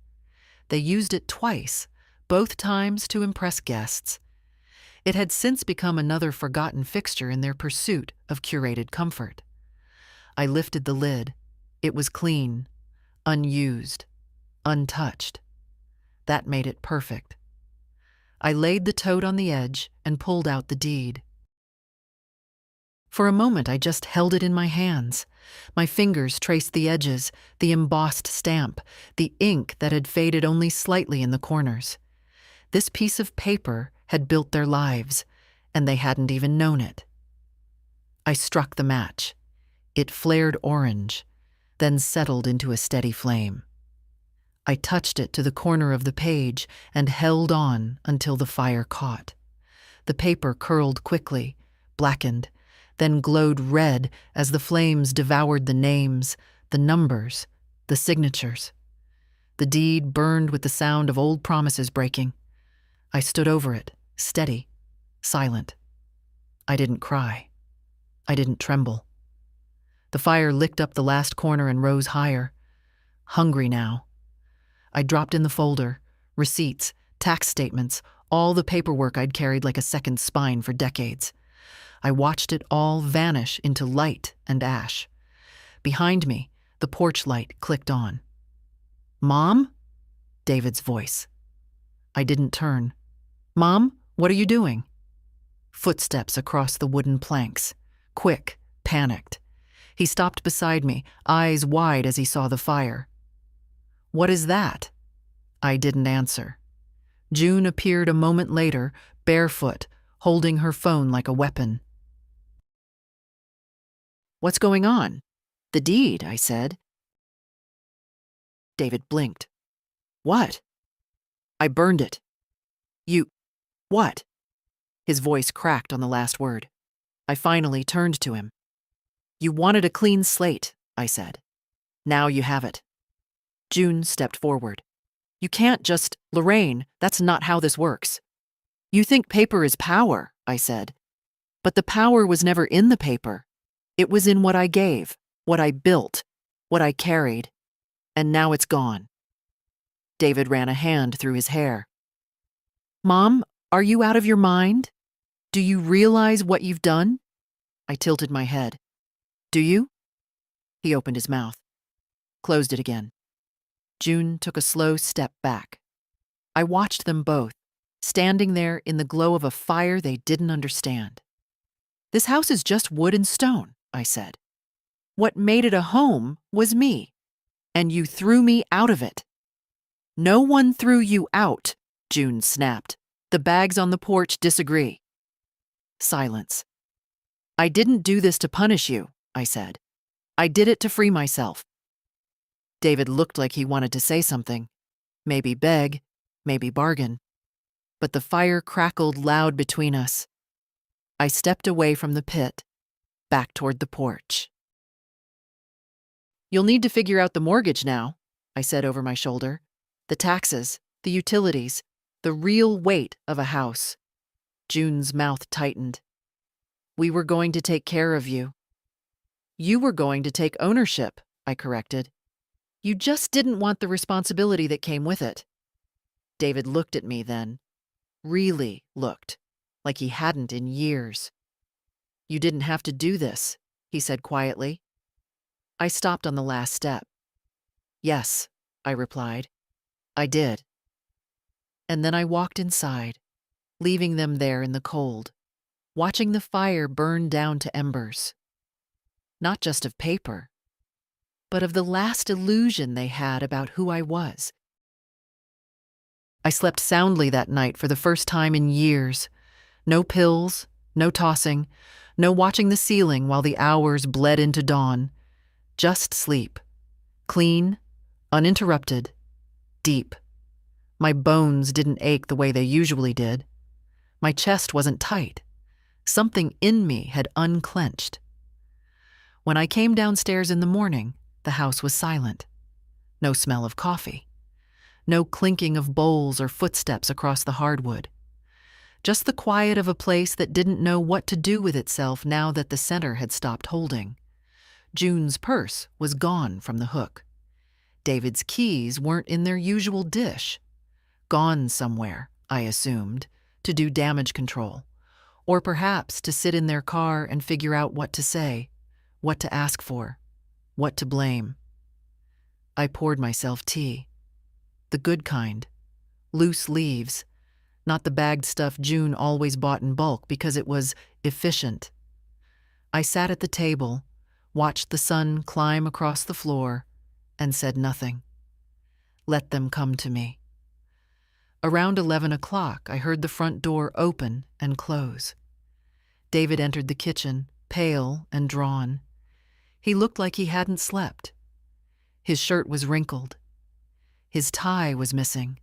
They used it twice, both times to impress guests. It had since become another forgotten fixture in their pursuit of curated comfort. I lifted the lid. It was clean, unused, untouched. That made it perfect. I laid the tote on the edge and pulled out the deed. For a moment, I just held it in my hands. My fingers traced the edges, the embossed stamp, the ink that had faded only slightly in the corners. This piece of paper had built their lives, and they hadn't even known it. I struck the match. It flared orange, then settled into a steady flame. I touched it to the corner of the page and held on until the fire caught. The paper curled quickly, blackened, then glowed red as the flames devoured the names, the numbers, the signatures. The deed burned with the sound of old promises breaking. I stood over it, steady, silent. I didn't cry. I didn't tremble. The fire licked up the last corner and rose higher. Hungry now. I dropped in the folder, receipts, tax statements, all the paperwork I'd carried like a second spine for decades. I watched it all vanish into light and ash. Behind me, the porch light clicked on. "Mom?" David's voice. I didn't turn. "Mom, what are you doing?" Footsteps across the wooden planks. Quick, panicked. He stopped beside me, eyes wide as he saw the fire. "What is that?" I didn't answer. June appeared a moment later, barefoot, holding her phone like a weapon. "What's going on?" "The deed," I said. David blinked. "What?" "I burned it." "You... what?" His voice cracked on the last word. I finally turned to him. "You wanted a clean slate," I said. "Now you have it." June stepped forward. "You can't just... Lorraine, that's not how this works." "You think paper is power," I said. "But the power was never in the paper. It was in what I gave, what I built, what I carried. And now it's gone." David ran a hand through his hair. "Mom, are you out of your mind? Do you realize what you've done?" I tilted my head. "Do you?" He opened his mouth, closed it again. June took a slow step back. I watched them both, standing there in the glow of a fire they didn't understand. "This house is just wood and stone," I said. What made it a home was me, and you threw me out of it." "No one threw you out," June snapped. "The bags on the porch disagree." Silence. "I didn't do this to punish you," I said. "I did it to free myself." David looked like he wanted to say something. Maybe beg, maybe bargain. But the fire crackled loud between us. I stepped away from the pit, back toward the porch. "You'll need to figure out the mortgage now," I said over my shoulder. "The taxes, the utilities, the real weight of a house." June's mouth tightened. "We were going to take care of you." "You were going to take ownership," I corrected. "You just didn't want the responsibility that came with it." David looked at me then. Really looked, like he hadn't in years. "You didn't have to do this," he said quietly. I stopped on the last step. "Yes," I replied. "I did." And then I walked inside, leaving them there in the cold, watching the fire burn down to embers. Not just of paper, but of the last illusion they had about who I was. I slept soundly that night for the first time in years. No pills, no tossing, no watching the ceiling while the hours bled into dawn. Just sleep. Clean, uninterrupted, deep. My bones didn't ache the way they usually did. My chest wasn't tight. Something in me had unclenched. When I came downstairs in the morning, the house was silent. No smell of coffee. No clinking of bowls or footsteps across the hardwood. Just the quiet of a place that didn't know what to do with itself now that the center had stopped holding. June's purse was gone from the hook. David's keys weren't in their usual dish. Gone somewhere, I assumed, to do damage control. Or perhaps to sit in their car and figure out what to say, what to ask for, what to blame. I poured myself tea. The good kind. Loose leaves. Not the bagged stuff June always bought in bulk because it was efficient. I sat at the table, watched the sun climb across the floor, and said nothing. Let them come to me. Around 11 o'clock, I heard the front door open and close. David entered the kitchen, pale and drawn. He looked like he hadn't slept. His shirt was wrinkled. His tie was missing.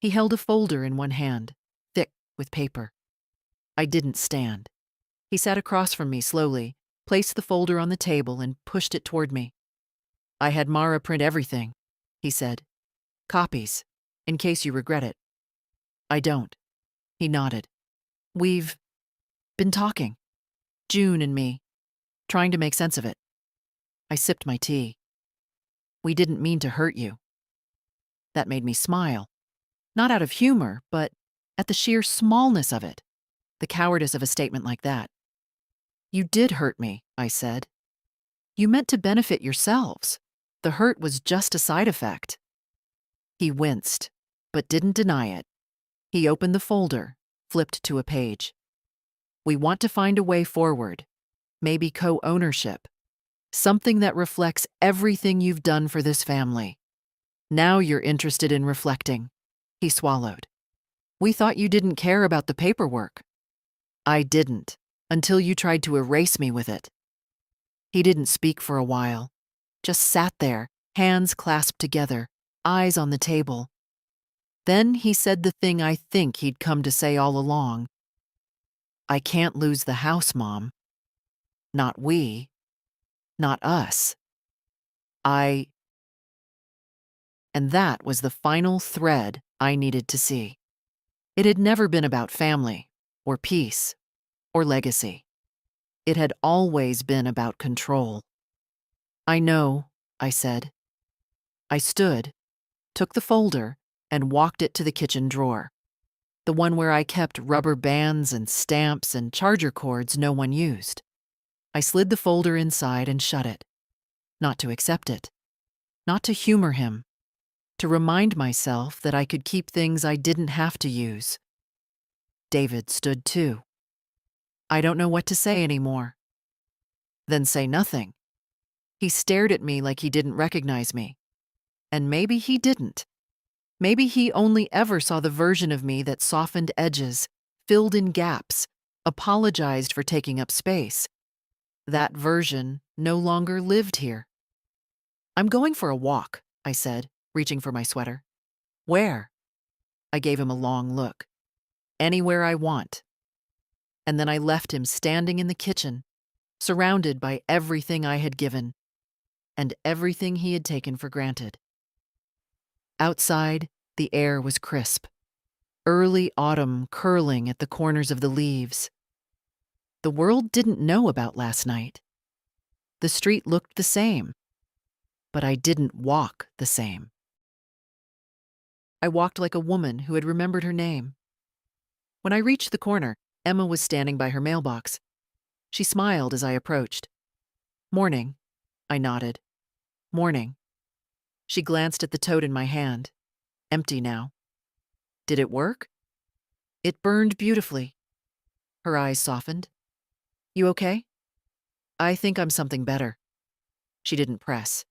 He held a folder in one hand, thick with paper. I didn't stand. He sat across from me slowly, placed the folder on the table, and pushed it toward me. "I had Mara print everything," he said. "Copies, in case you regret it." "I don't." He nodded. "We've been talking. June and me, trying to make sense of it." I sipped my tea. "We didn't mean to hurt you." That made me smile. Not out of humor, but at the sheer smallness of it, the cowardice of a statement like that. "You did hurt me," I said. "You meant to benefit yourselves. The hurt was just a side effect." He winced, but didn't deny it. He opened the folder, flipped to a page. "We want to find a way forward, maybe co-ownership, something that reflects everything you've done for this family. Now you're interested in reflecting." He swallowed. "We thought you didn't care about the paperwork." "I didn't, until you tried to erase me with it." He didn't speak for a while, just sat there, hands clasped together, eyes on the table. Then he said the thing I think he'd come to say all along. "I can't lose the house, Mom. Not we. Not us. I..." And that was the final thread I needed to see. It had never been about family, or peace, or legacy. It had always been about control. "I know," I said. I stood, took the folder, and walked it to the kitchen drawer, the one where I kept rubber bands and stamps and charger cords no one used. I slid the folder inside and shut it. Not to accept it. Not to humor him. To remind myself that I could keep things I didn't have to use. David stood too. "I don't know what to say anymore." then say nothing. He stared at me like he didn't recognize me. And maybe he didn't. Maybe he only ever saw the version of me that softened edges, filled in gaps, apologized for taking up space. That version no longer lived here. "I'm going for a walk," I said, reaching for my sweater. "Where?" I gave him a long look. "Anywhere I want." And then I left him standing in the kitchen, surrounded by everything I had given, and everything he had taken for granted. Outside, the air was crisp, early autumn curling at the corners of the leaves. The world didn't know about last night. The street looked the same, but I didn't walk the same. I walked like a woman who had remembered her name. When I reached the corner, Emma was standing by her mailbox. She smiled as I approached. "Morning," I nodded. "Morning." She glanced at the tote in my hand. Empty now. "Did it work?" "It burned beautifully." Her eyes softened. "You okay?" "I think I'm something better." She didn't press.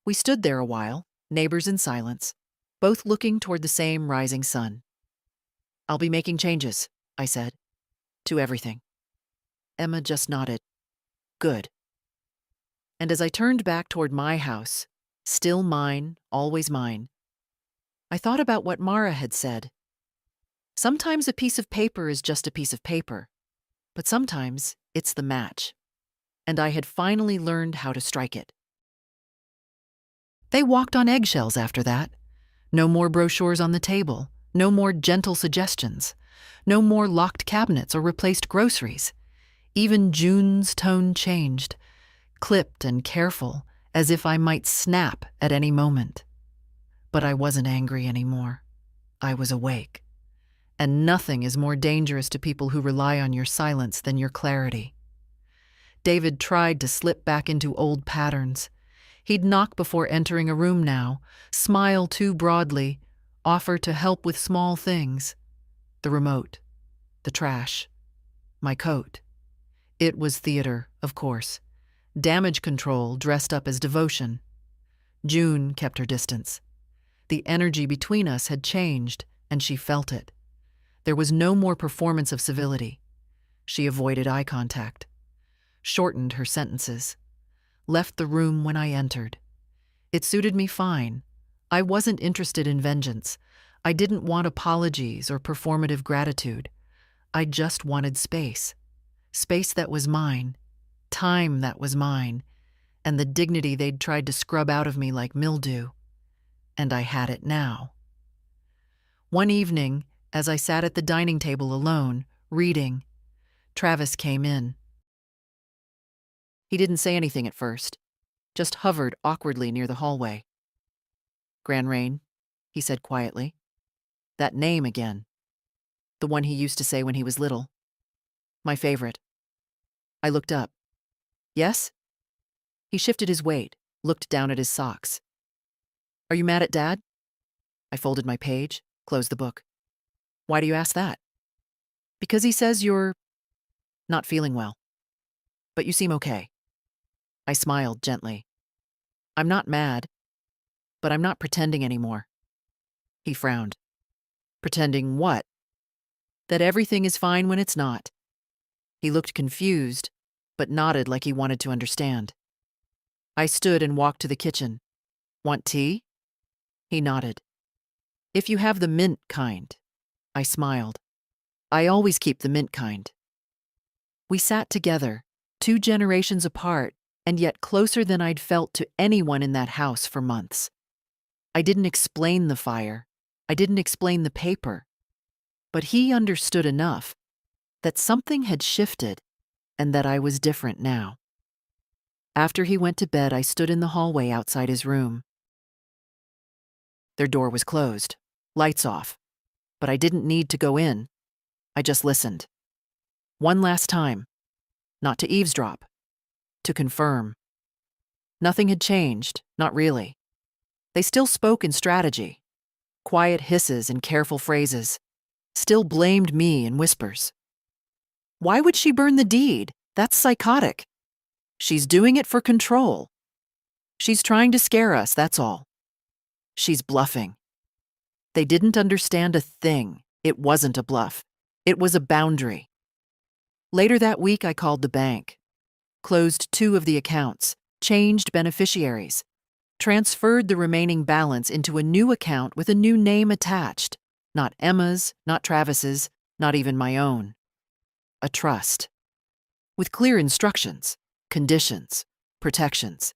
We stood there a while, neighbors in silence, both looking toward the same rising sun. "I'll be making changes," I said, "to everything." Emma just nodded. "Good." And as I turned back toward my house, still mine, always mine, I thought about what Mara had said. Sometimes a piece of paper is just a piece of paper, but sometimes it's the match. And I had finally learned how to strike it. They walked on eggshells after that. No more brochures on the table, no more gentle suggestions, no more locked cabinets or replaced groceries. Even June's tone changed, clipped and careful, as if I might snap at any moment. But I wasn't angry anymore. I was awake. And nothing is more dangerous to people who rely on your silence than your clarity. David tried to slip back into old patterns. He'd knock before entering a room now, smile too broadly, offer to help with small things. The remote, the trash, my coat. It was theater, of course. Damage control dressed up as devotion. June kept her distance. The energy between us had changed, and she felt it. There was no more performance of civility. She avoided eye contact, shortened her sentences, left the room when I entered. It suited me fine. I wasn't interested in vengeance. I didn't want apologies or performative gratitude. I just wanted space. Space that was mine, time that was mine, and the dignity they'd tried to scrub out of me like mildew. And I had it now. One evening, as I sat at the dining table alone, reading, Travis came in. He didn't say anything at first, just hovered awkwardly near the hallway. "Gran Rain," he said quietly. That name again. The one he used to say when he was little. My favorite. I looked up. "Yes?" He shifted his weight, looked down at his socks. "Are you mad at Dad?" I folded my page, closed the book. "Why do you ask that?" "Because he says you're not feeling well. But you seem okay." I smiled gently. "I'm not mad, but I'm not pretending anymore." He frowned. "Pretending what?" "That everything is fine when it's not." He looked confused, but nodded like he wanted to understand. I stood and walked to the kitchen. "Want tea?" He nodded. "If you have the mint kind." I smiled. "I always keep the mint kind." We sat together, 2 generations apart, and yet closer than I'd felt to anyone in that house for months. I didn't explain the fire. I didn't explain the paper. But he understood enough that something had shifted and that I was different now. After he went to bed, I stood in the hallway outside his room. Their door was closed, lights off, but I didn't need to go in. I just listened. One last time, not to eavesdrop, to confirm. Nothing had changed, not really. They still spoke in strategy, quiet hisses and careful phrases, still blamed me in whispers. "Why would she burn the deed? That's psychotic." She's doing it for control. She's trying to scare us, that's all. She's bluffing. They didn't understand a thing. It wasn't a bluff. It was a boundary. Later that week, I called the bank, closed 2 of the accounts, changed beneficiaries, transferred the remaining balance into a new account with a new name attached. Not Emma's, not Travis's, not even my own. A trust. With clear instructions, conditions, protections.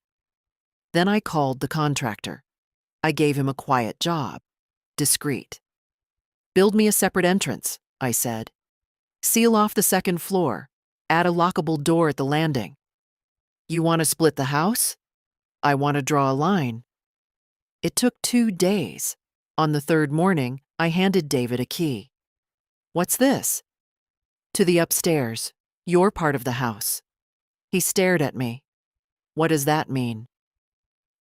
Then I called the contractor. I gave him a quiet job, discreet. Build me a separate entrance, I said. Seal off the 2nd floor. Add a lockable door at the landing. You want to split the house? I want to draw a line. It took 2 days. On the 3rd morning, I handed David a key. What's this? To the upstairs, your part of the house. He stared at me. What does that mean?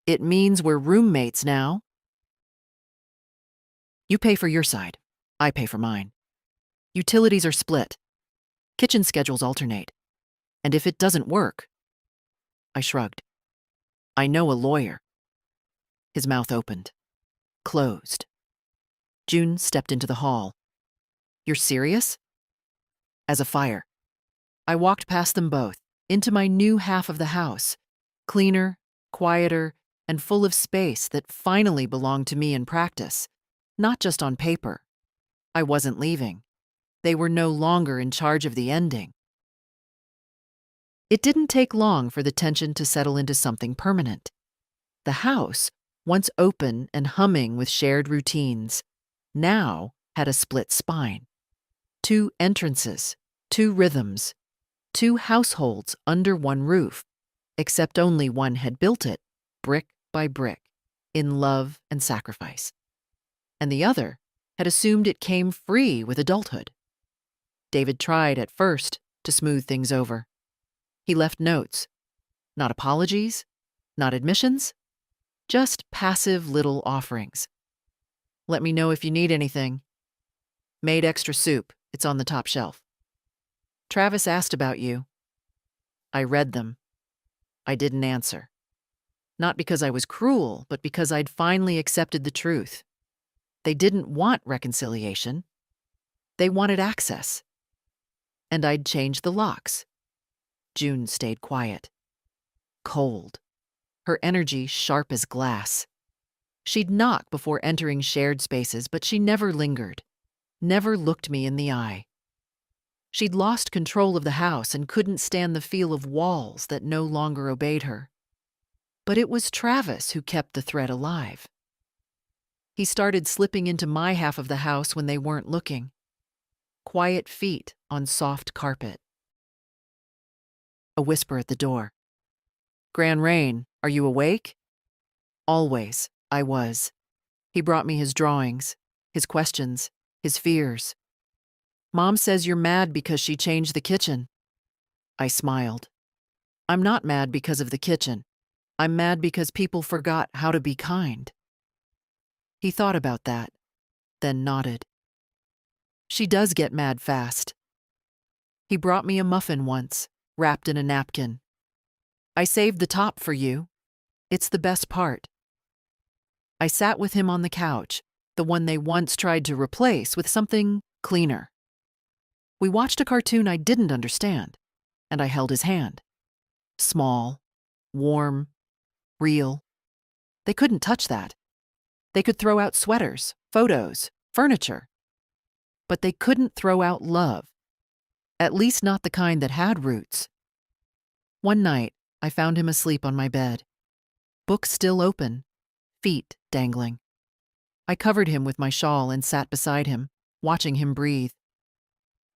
It means we're roommates now. You pay for your side. I pay for mine. Utilities are split. Kitchen schedules alternate. And if it doesn't work, I shrugged. I know a lawyer. His mouth opened, closed. June stepped into the hall. You're serious? As a fire. I walked past them both, into my new half of the house, cleaner, quieter, and full of space that finally belonged to me in practice, not just on paper. I wasn't leaving. They were no longer in charge of the ending. It didn't take long for the tension to settle into something permanent. The house, once open and humming with shared routines, now had a split spine. 2 entrances, 2 rhythms, 2 households under one roof, except only one had built it, brick by brick, in love and sacrifice. And the other had assumed it came free with adulthood. David tried at first to smooth things over. He left notes. Not apologies, not admissions, just passive little offerings. Let me know if you need anything. Made extra soup. It's on the top shelf. Travis asked about you. I read them. I didn't answer. Not because I was cruel, but because I'd finally accepted the truth. They didn't want reconciliation. They wanted access. And I'd changed the locks. June stayed quiet. Cold. Her energy sharp as glass. She'd knock before entering shared spaces, but she never lingered, never looked me in the eye. She'd lost control of the house and couldn't stand the feel of walls that no longer obeyed her. But it was Travis who kept the thread alive. He started slipping into my half of the house when they weren't looking. Quiet feet on soft carpet. A whisper at the door. Gran Rain, are you awake? Always, I was. He brought me his drawings, his questions, his fears. Mom says you're mad because she changed the kitchen. I smiled. I'm not mad because of the kitchen. I'm mad because people forgot how to be kind. He thought about that, then nodded. She does get mad fast. He brought me a muffin once, wrapped in a napkin. I saved the top for you. It's the best part. I sat with him on the couch, the one they once tried to replace with something cleaner. We watched a cartoon I didn't understand, and I held his hand. Small, warm, real. They couldn't touch that. They could throw out sweaters, photos, furniture. But they couldn't throw out love. At least not the kind that had roots. One night, I found him asleep on my bed. Book still open, feet dangling. I covered him with my shawl and sat beside him, watching him breathe.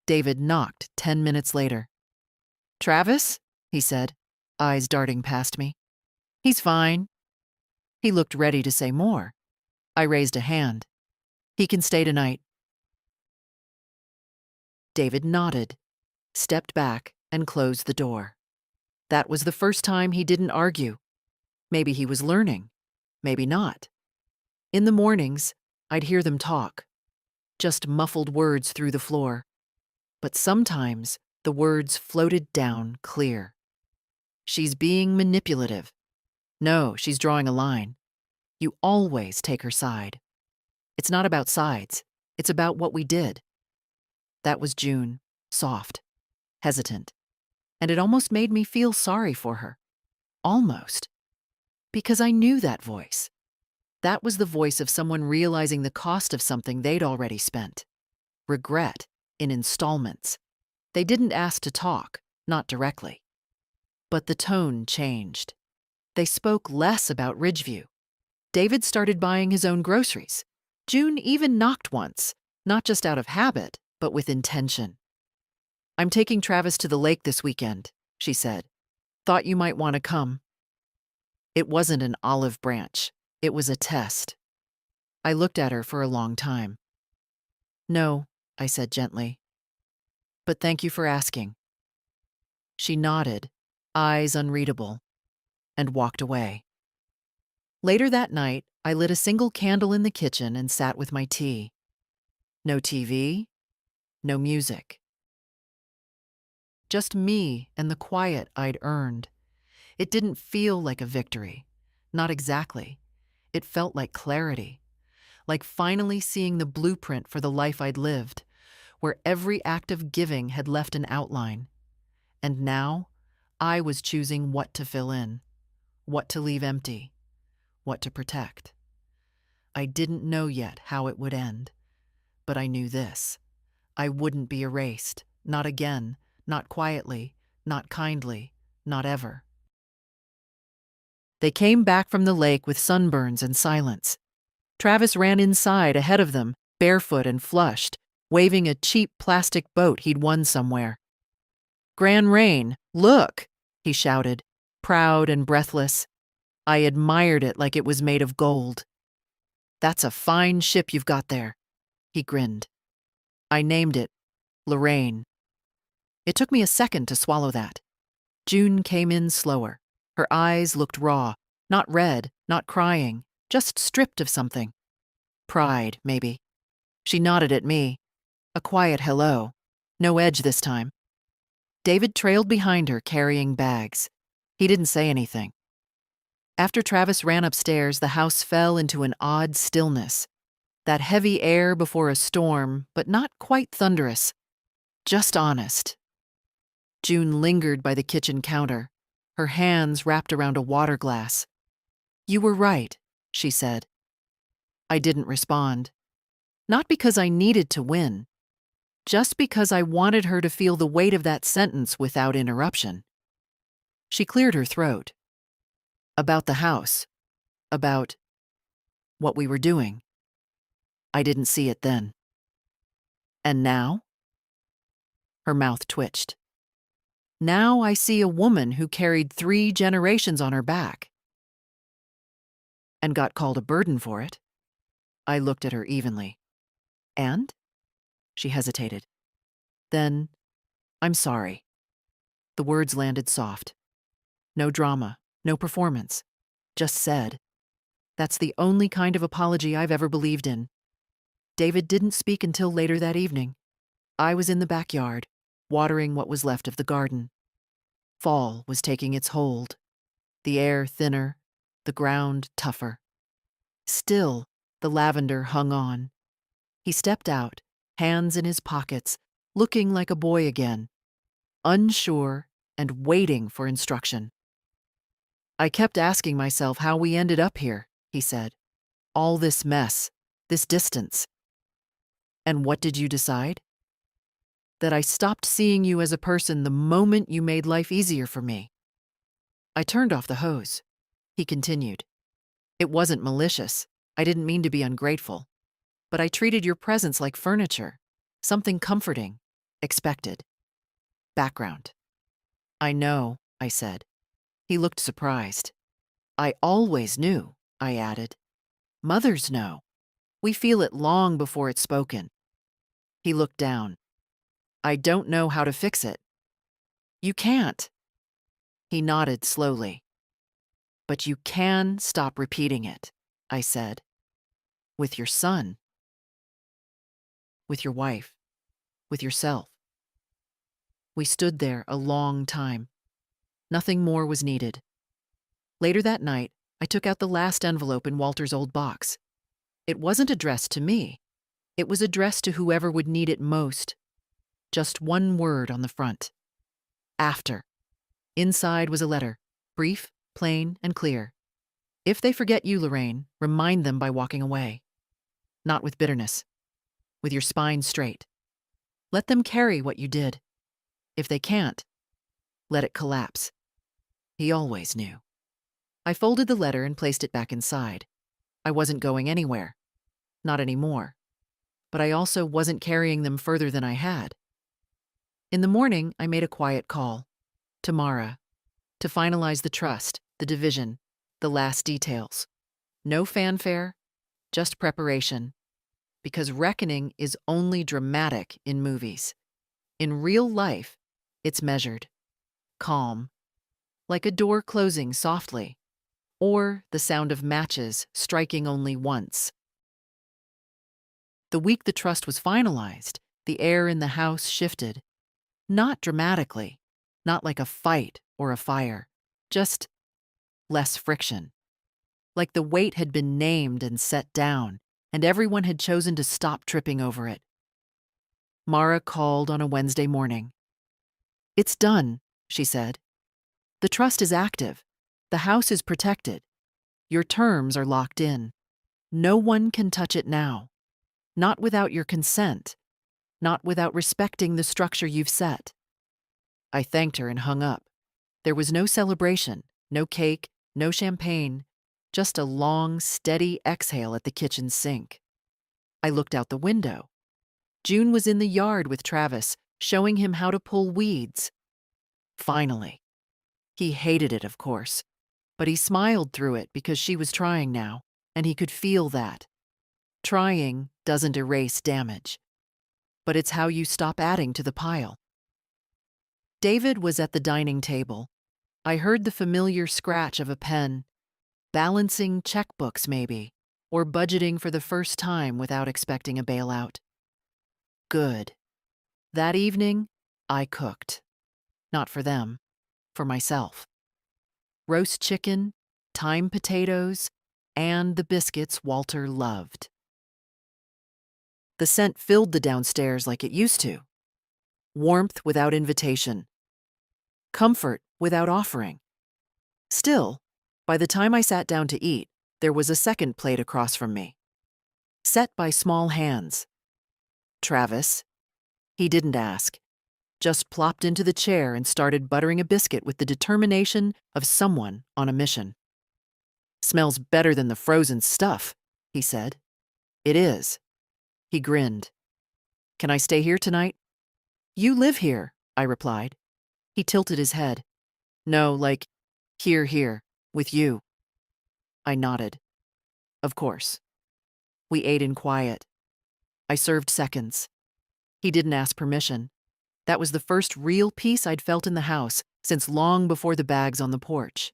David knocked 10 minutes later. Travis? He said, eyes darting past me. He's fine. He looked ready to say more. I raised a hand. He can stay tonight. David nodded, stepped back, and closed the door. That was the first time he didn't argue. Maybe he was learning. Maybe not. In the mornings, I'd hear them talk. Just muffled words through the floor. But sometimes the words floated down clear. She's being manipulative. No, she's drawing a line. You always take her side. It's not about sides. It's about what we did. That was June, soft, hesitant. And it almost made me feel sorry for her. Almost. Because I knew that voice. That was the voice of someone realizing the cost of something they'd already spent. Regret, in installments. They didn't ask to talk, not directly. But the tone changed. They spoke less about Ridgeview. David started buying his own groceries. June even knocked once, not just out of habit, but with intention. "I'm taking Travis to the lake this weekend," she said. "Thought you might want to come." It wasn't an olive branch. It was a test. I looked at her for a long time. "No," I said gently. "But thank you for asking." She nodded, eyes unreadable, and walked away. Later that night, I lit a single candle in the kitchen and sat with my tea. No TV, no music. Just me and the quiet I'd earned. It didn't feel like a victory. Not exactly. It felt like clarity. Like finally seeing the blueprint for the life I'd lived, where every act of giving had left an outline. And now, I was choosing what to fill in, what to leave empty, what to protect. I didn't know yet how it would end, but I knew this. I wouldn't be erased, not again, not quietly, not kindly, not ever. They came back from the lake with sunburns and silence. Travis ran inside ahead of them, barefoot and flushed, waving a cheap plastic boat he'd won somewhere. "Gran Rain, look!" he shouted, proud and breathless. I admired it like it was made of gold. "That's a fine ship you've got there," he grinned. I named it Lorraine. It took me a second to swallow that. June came in slower. Her eyes looked raw, not red, not crying, just stripped of something. Pride, maybe. She nodded at me. A quiet hello. No edge this time. David trailed behind her, carrying bags. He didn't say anything. After Travis ran upstairs, the house fell into an odd stillness. That heavy air before a storm, but not quite thunderous. Just honest. June lingered by the kitchen counter, her hands wrapped around a water glass. "You were right," she said. I didn't respond. Not because I needed to win, just because I wanted her to feel the weight of that sentence without interruption. She cleared her throat. About the house. About what we were doing. I didn't see it then. And now? Her mouth twitched. Now I see a woman who carried 3 generations on her back. And got called a burden for it. I looked at her evenly. And? She hesitated. Then, I'm sorry. The words landed soft. No drama, no performance. Just said. That's the only kind of apology I've ever believed in. David didn't speak until later that evening. I was in the backyard, watering what was left of the garden. Fall was taking its hold. The air thinner, the ground tougher. Still, the lavender hung on. He stepped out, hands in his pockets, looking like a boy again, unsure and waiting for instruction. "I kept asking myself how we ended up here," he said. "All this mess, this distance." "And what did you decide?" "That I stopped seeing you as a person the moment you made life easier for me." I turned off the hose. He continued. "It wasn't malicious. I didn't mean to be ungrateful. But I treated your presence like furniture, something comforting, expected. Background." "I know," I said. He looked surprised. "I always knew," I added. "Mothers know. We feel it long before it's spoken." He looked down. "I don't know how to fix it." "You can't." He nodded slowly. "But you can stop repeating it," I said. "With your son. With your wife. With yourself." We stood there a long time. Nothing more was needed. Later that night, I took out the last envelope in Walter's old box. It wasn't addressed to me. It was addressed to whoever would need it most. Just one word on the front. After. Inside was a letter, brief, plain, and clear. If they forget you, Lorraine, remind them by walking away. Not with bitterness. With your spine straight. Let them carry what you did. If they can't, let it collapse. He always knew. I folded the letter and placed it back inside. I wasn't going anywhere. Not anymore. But I also wasn't carrying them further than I had. In the morning, I made a quiet call. To Mara. To finalize the trust, the division, the last details. No fanfare, just preparation. Because reckoning is only dramatic in movies. In real life, it's measured. Calm. Like a door closing softly. Or the sound of matches striking only once. The week the trust was finalized, the air in the house shifted. Not dramatically, not like a fight or a fire, just less friction. Like the weight had been named and set down, and everyone had chosen to stop tripping over it. Mara called on a Wednesday morning. "It's done," she said. "The trust is active. The house is protected. Your terms are locked in. No one can touch it now. Not without your consent. Not without respecting the structure you've set." I thanked her and hung up. There was no celebration, no cake, no champagne, just a long, steady exhale at the kitchen sink. I looked out the window. June was in the yard with Travis, showing him how to pull weeds. Finally. He hated it, of course, but he smiled through it because she was trying now, and he could feel that. Trying doesn't erase damage, but it's how you stop adding to the pile. David was at the dining table. I heard the familiar scratch of a pen, balancing checkbooks maybe, or budgeting for the first time without expecting a bailout. Good. That evening, I cooked. Not for them, for myself. Roast chicken, thyme potatoes, and the biscuits Walter loved. The scent filled the downstairs like it used to. Warmth without invitation. Comfort without offering. Still, by the time I sat down to eat, there was a second plate across from me. Set by small hands. Travis. He didn't ask. Just plopped into the chair and started buttering a biscuit with the determination of someone on a mission. "Smells better than the frozen stuff," he said. "It is." He grinned. "Can I stay here tonight?" "You live here," I replied. He tilted his head. "No, like, here, with you." I nodded. Of course. We ate in quiet. I served seconds. He didn't ask permission. That was the first real peace I'd felt in the house since long before the bags on the porch.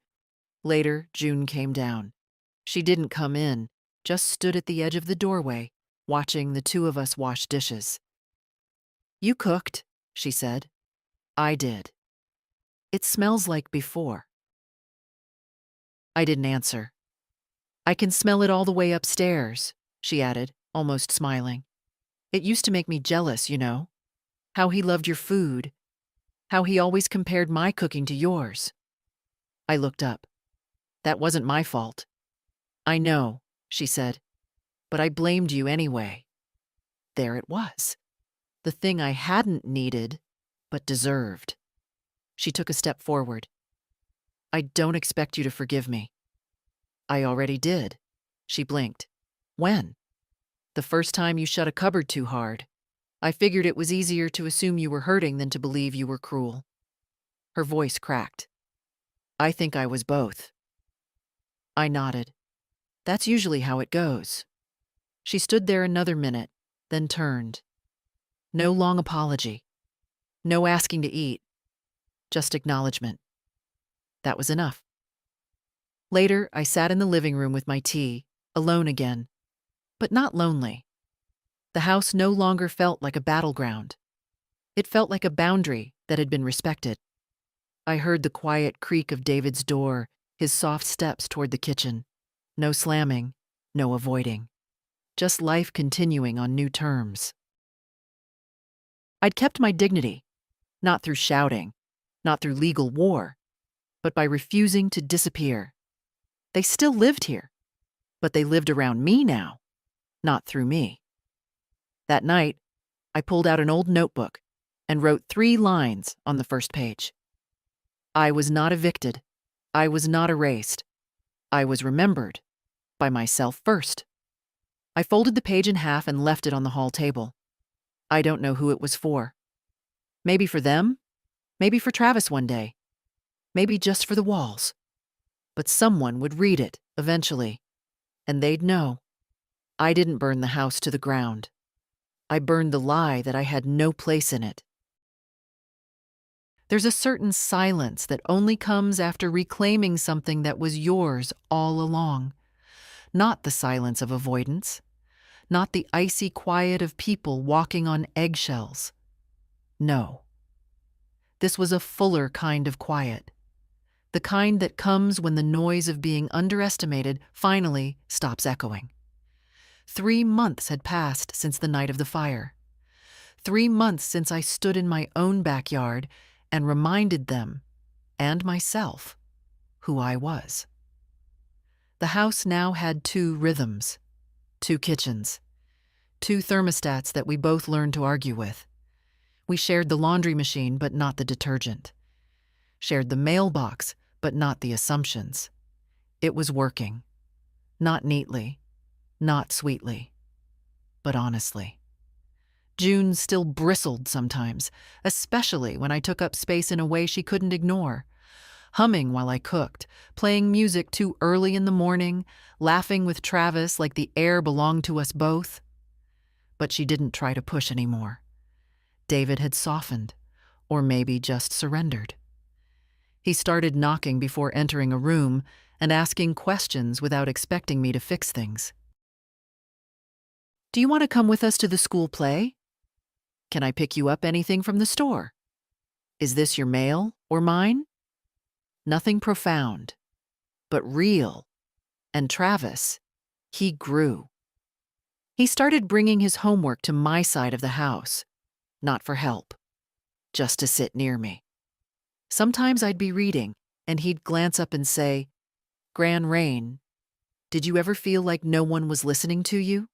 Later, June came down. She didn't come in, just stood at the edge of the doorway, watching the two of us wash dishes. "You cooked," she said. "I did. It smells like before." I didn't answer. "I can smell it all the way upstairs," she added, almost smiling. "It used to make me jealous, you know. How he loved your food. How he always compared my cooking to yours." I looked up. "That wasn't my fault." "I know," she said, "but I blamed you anyway." There it was. The thing I hadn't needed, but deserved. She took a step forward. "I don't expect you to forgive me." "I already did." She blinked. "When?" "The first time you shut a cupboard too hard. I figured it was easier to assume you were hurting than to believe you were cruel." Her voice cracked. "I think I was both." I nodded. "That's usually how it goes." She stood there another minute, then turned. No long apology. No asking to eat. Just acknowledgement. That was enough. Later, I sat in the living room with my tea, alone again. But not lonely. The house no longer felt like a battleground. It felt like a boundary that had been respected. I heard the quiet creak of David's door, his soft steps toward the kitchen. No slamming, no avoiding. Just life continuing on new terms. I'd kept my dignity, not through shouting, not through legal war, but by refusing to disappear. They still lived here, but they lived around me now, not through me. That night, I pulled out an old notebook and wrote 3 lines on the first page. I was not evicted. I was not erased. I was remembered by myself first. I folded the page in half and left it on the hall table. I don't know who it was for. Maybe for them, maybe for Travis one day, maybe just for the walls. But someone would read it eventually, and they'd know. I didn't burn the house to the ground. I burned the lie that I had no place in it. There's a certain silence that only comes after reclaiming something that was yours all along. Not the silence of avoidance, not the icy quiet of people walking on eggshells. No. This was a fuller kind of quiet. The kind that comes when the noise of being underestimated finally stops echoing. 3 months had passed since the night of the fire. 3 months since I stood in my own backyard and reminded them, and myself, who I was. The house now had 2 rhythms, 2 kitchens, 2 thermostats that we both learned to argue with. We shared the laundry machine, but not the detergent. Shared the mailbox, but not the assumptions. It was working. Not neatly, not sweetly, but honestly. June still bristled sometimes, especially when I took up space in a way she couldn't ignore. Humming while I cooked, playing music too early in the morning, laughing with Travis like the air belonged to us both. But she didn't try to push anymore. David had softened, or maybe just surrendered. He started knocking before entering a room and asking questions without expecting me to fix things. "Do you want to come with us to the school play? Can I pick you up anything from the store? Is this your mail or mine?" Nothing profound, but real. And Travis, he grew. He started bringing his homework to my side of the house, not for help, just to sit near me. Sometimes I'd be reading, and he'd glance up and say, "Gran Rain, did you ever feel like no one was listening to you?"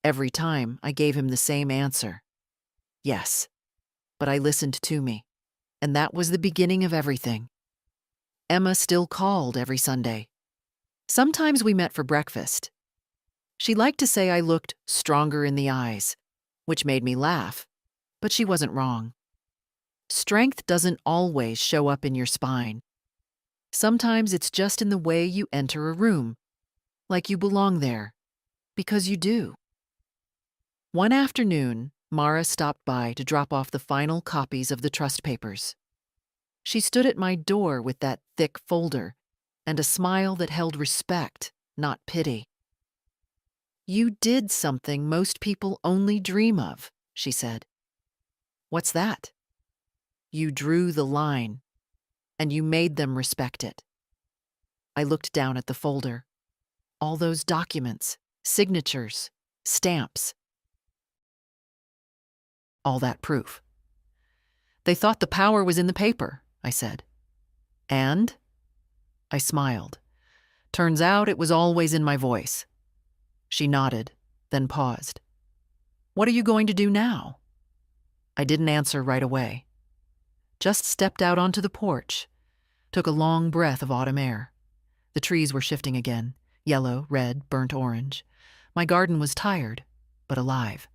Every time I gave him the same answer. Yes, but I listened to me, and that was the beginning of everything. Emma still called every Sunday. Sometimes we met for breakfast. She liked to say I looked stronger in the eyes, which made me laugh, but she wasn't wrong. Strength doesn't always show up in your spine. Sometimes it's just in the way you enter a room, like you belong there, because you do. One afternoon, Mara stopped by to drop off the final copies of the trust papers. She stood at my door with that thick folder and a smile that held respect, not pity. "You did something most people only dream of," she said. "What's that?" "You drew the line, and you made them respect it." I looked down at the folder. All those documents, signatures, stamps. All that proof. "They thought the power was in the paper," I said. "And?" I smiled. "Turns out it was always in my voice." She nodded, then paused. "What are you going to do now?" I didn't answer right away. Just stepped out onto the porch, took a long breath of autumn air. The trees were shifting again, yellow, red, burnt orange. My garden was tired, but alive.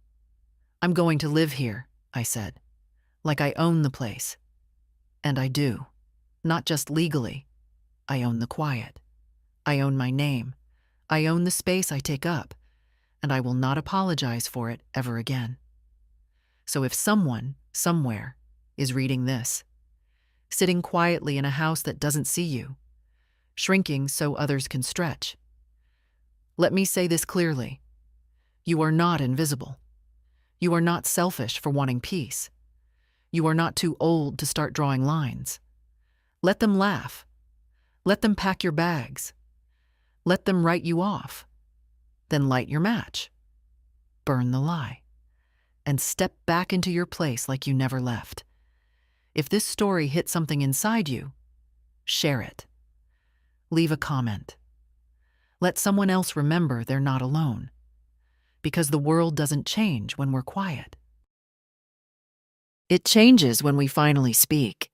"I'm going to live here," I said, "like I own the place." And I do. Not just legally. I own the quiet. I own my name. I own the space I take up, and I will not apologize for it ever again. So if someone, somewhere, is reading this, sitting quietly in a house that doesn't see you, shrinking so others can stretch, let me say this clearly. You are not invisible. You are not selfish for wanting peace. You are not too old to start drawing lines. Let them laugh. Let them pack your bags. Let them write you off. Then light your match. Burn the lie. And step back into your place like you never left. If this story hit something inside you, share it. Leave a comment. Let someone else remember they're not alone. Because the world doesn't change when we're quiet. It changes when we finally speak.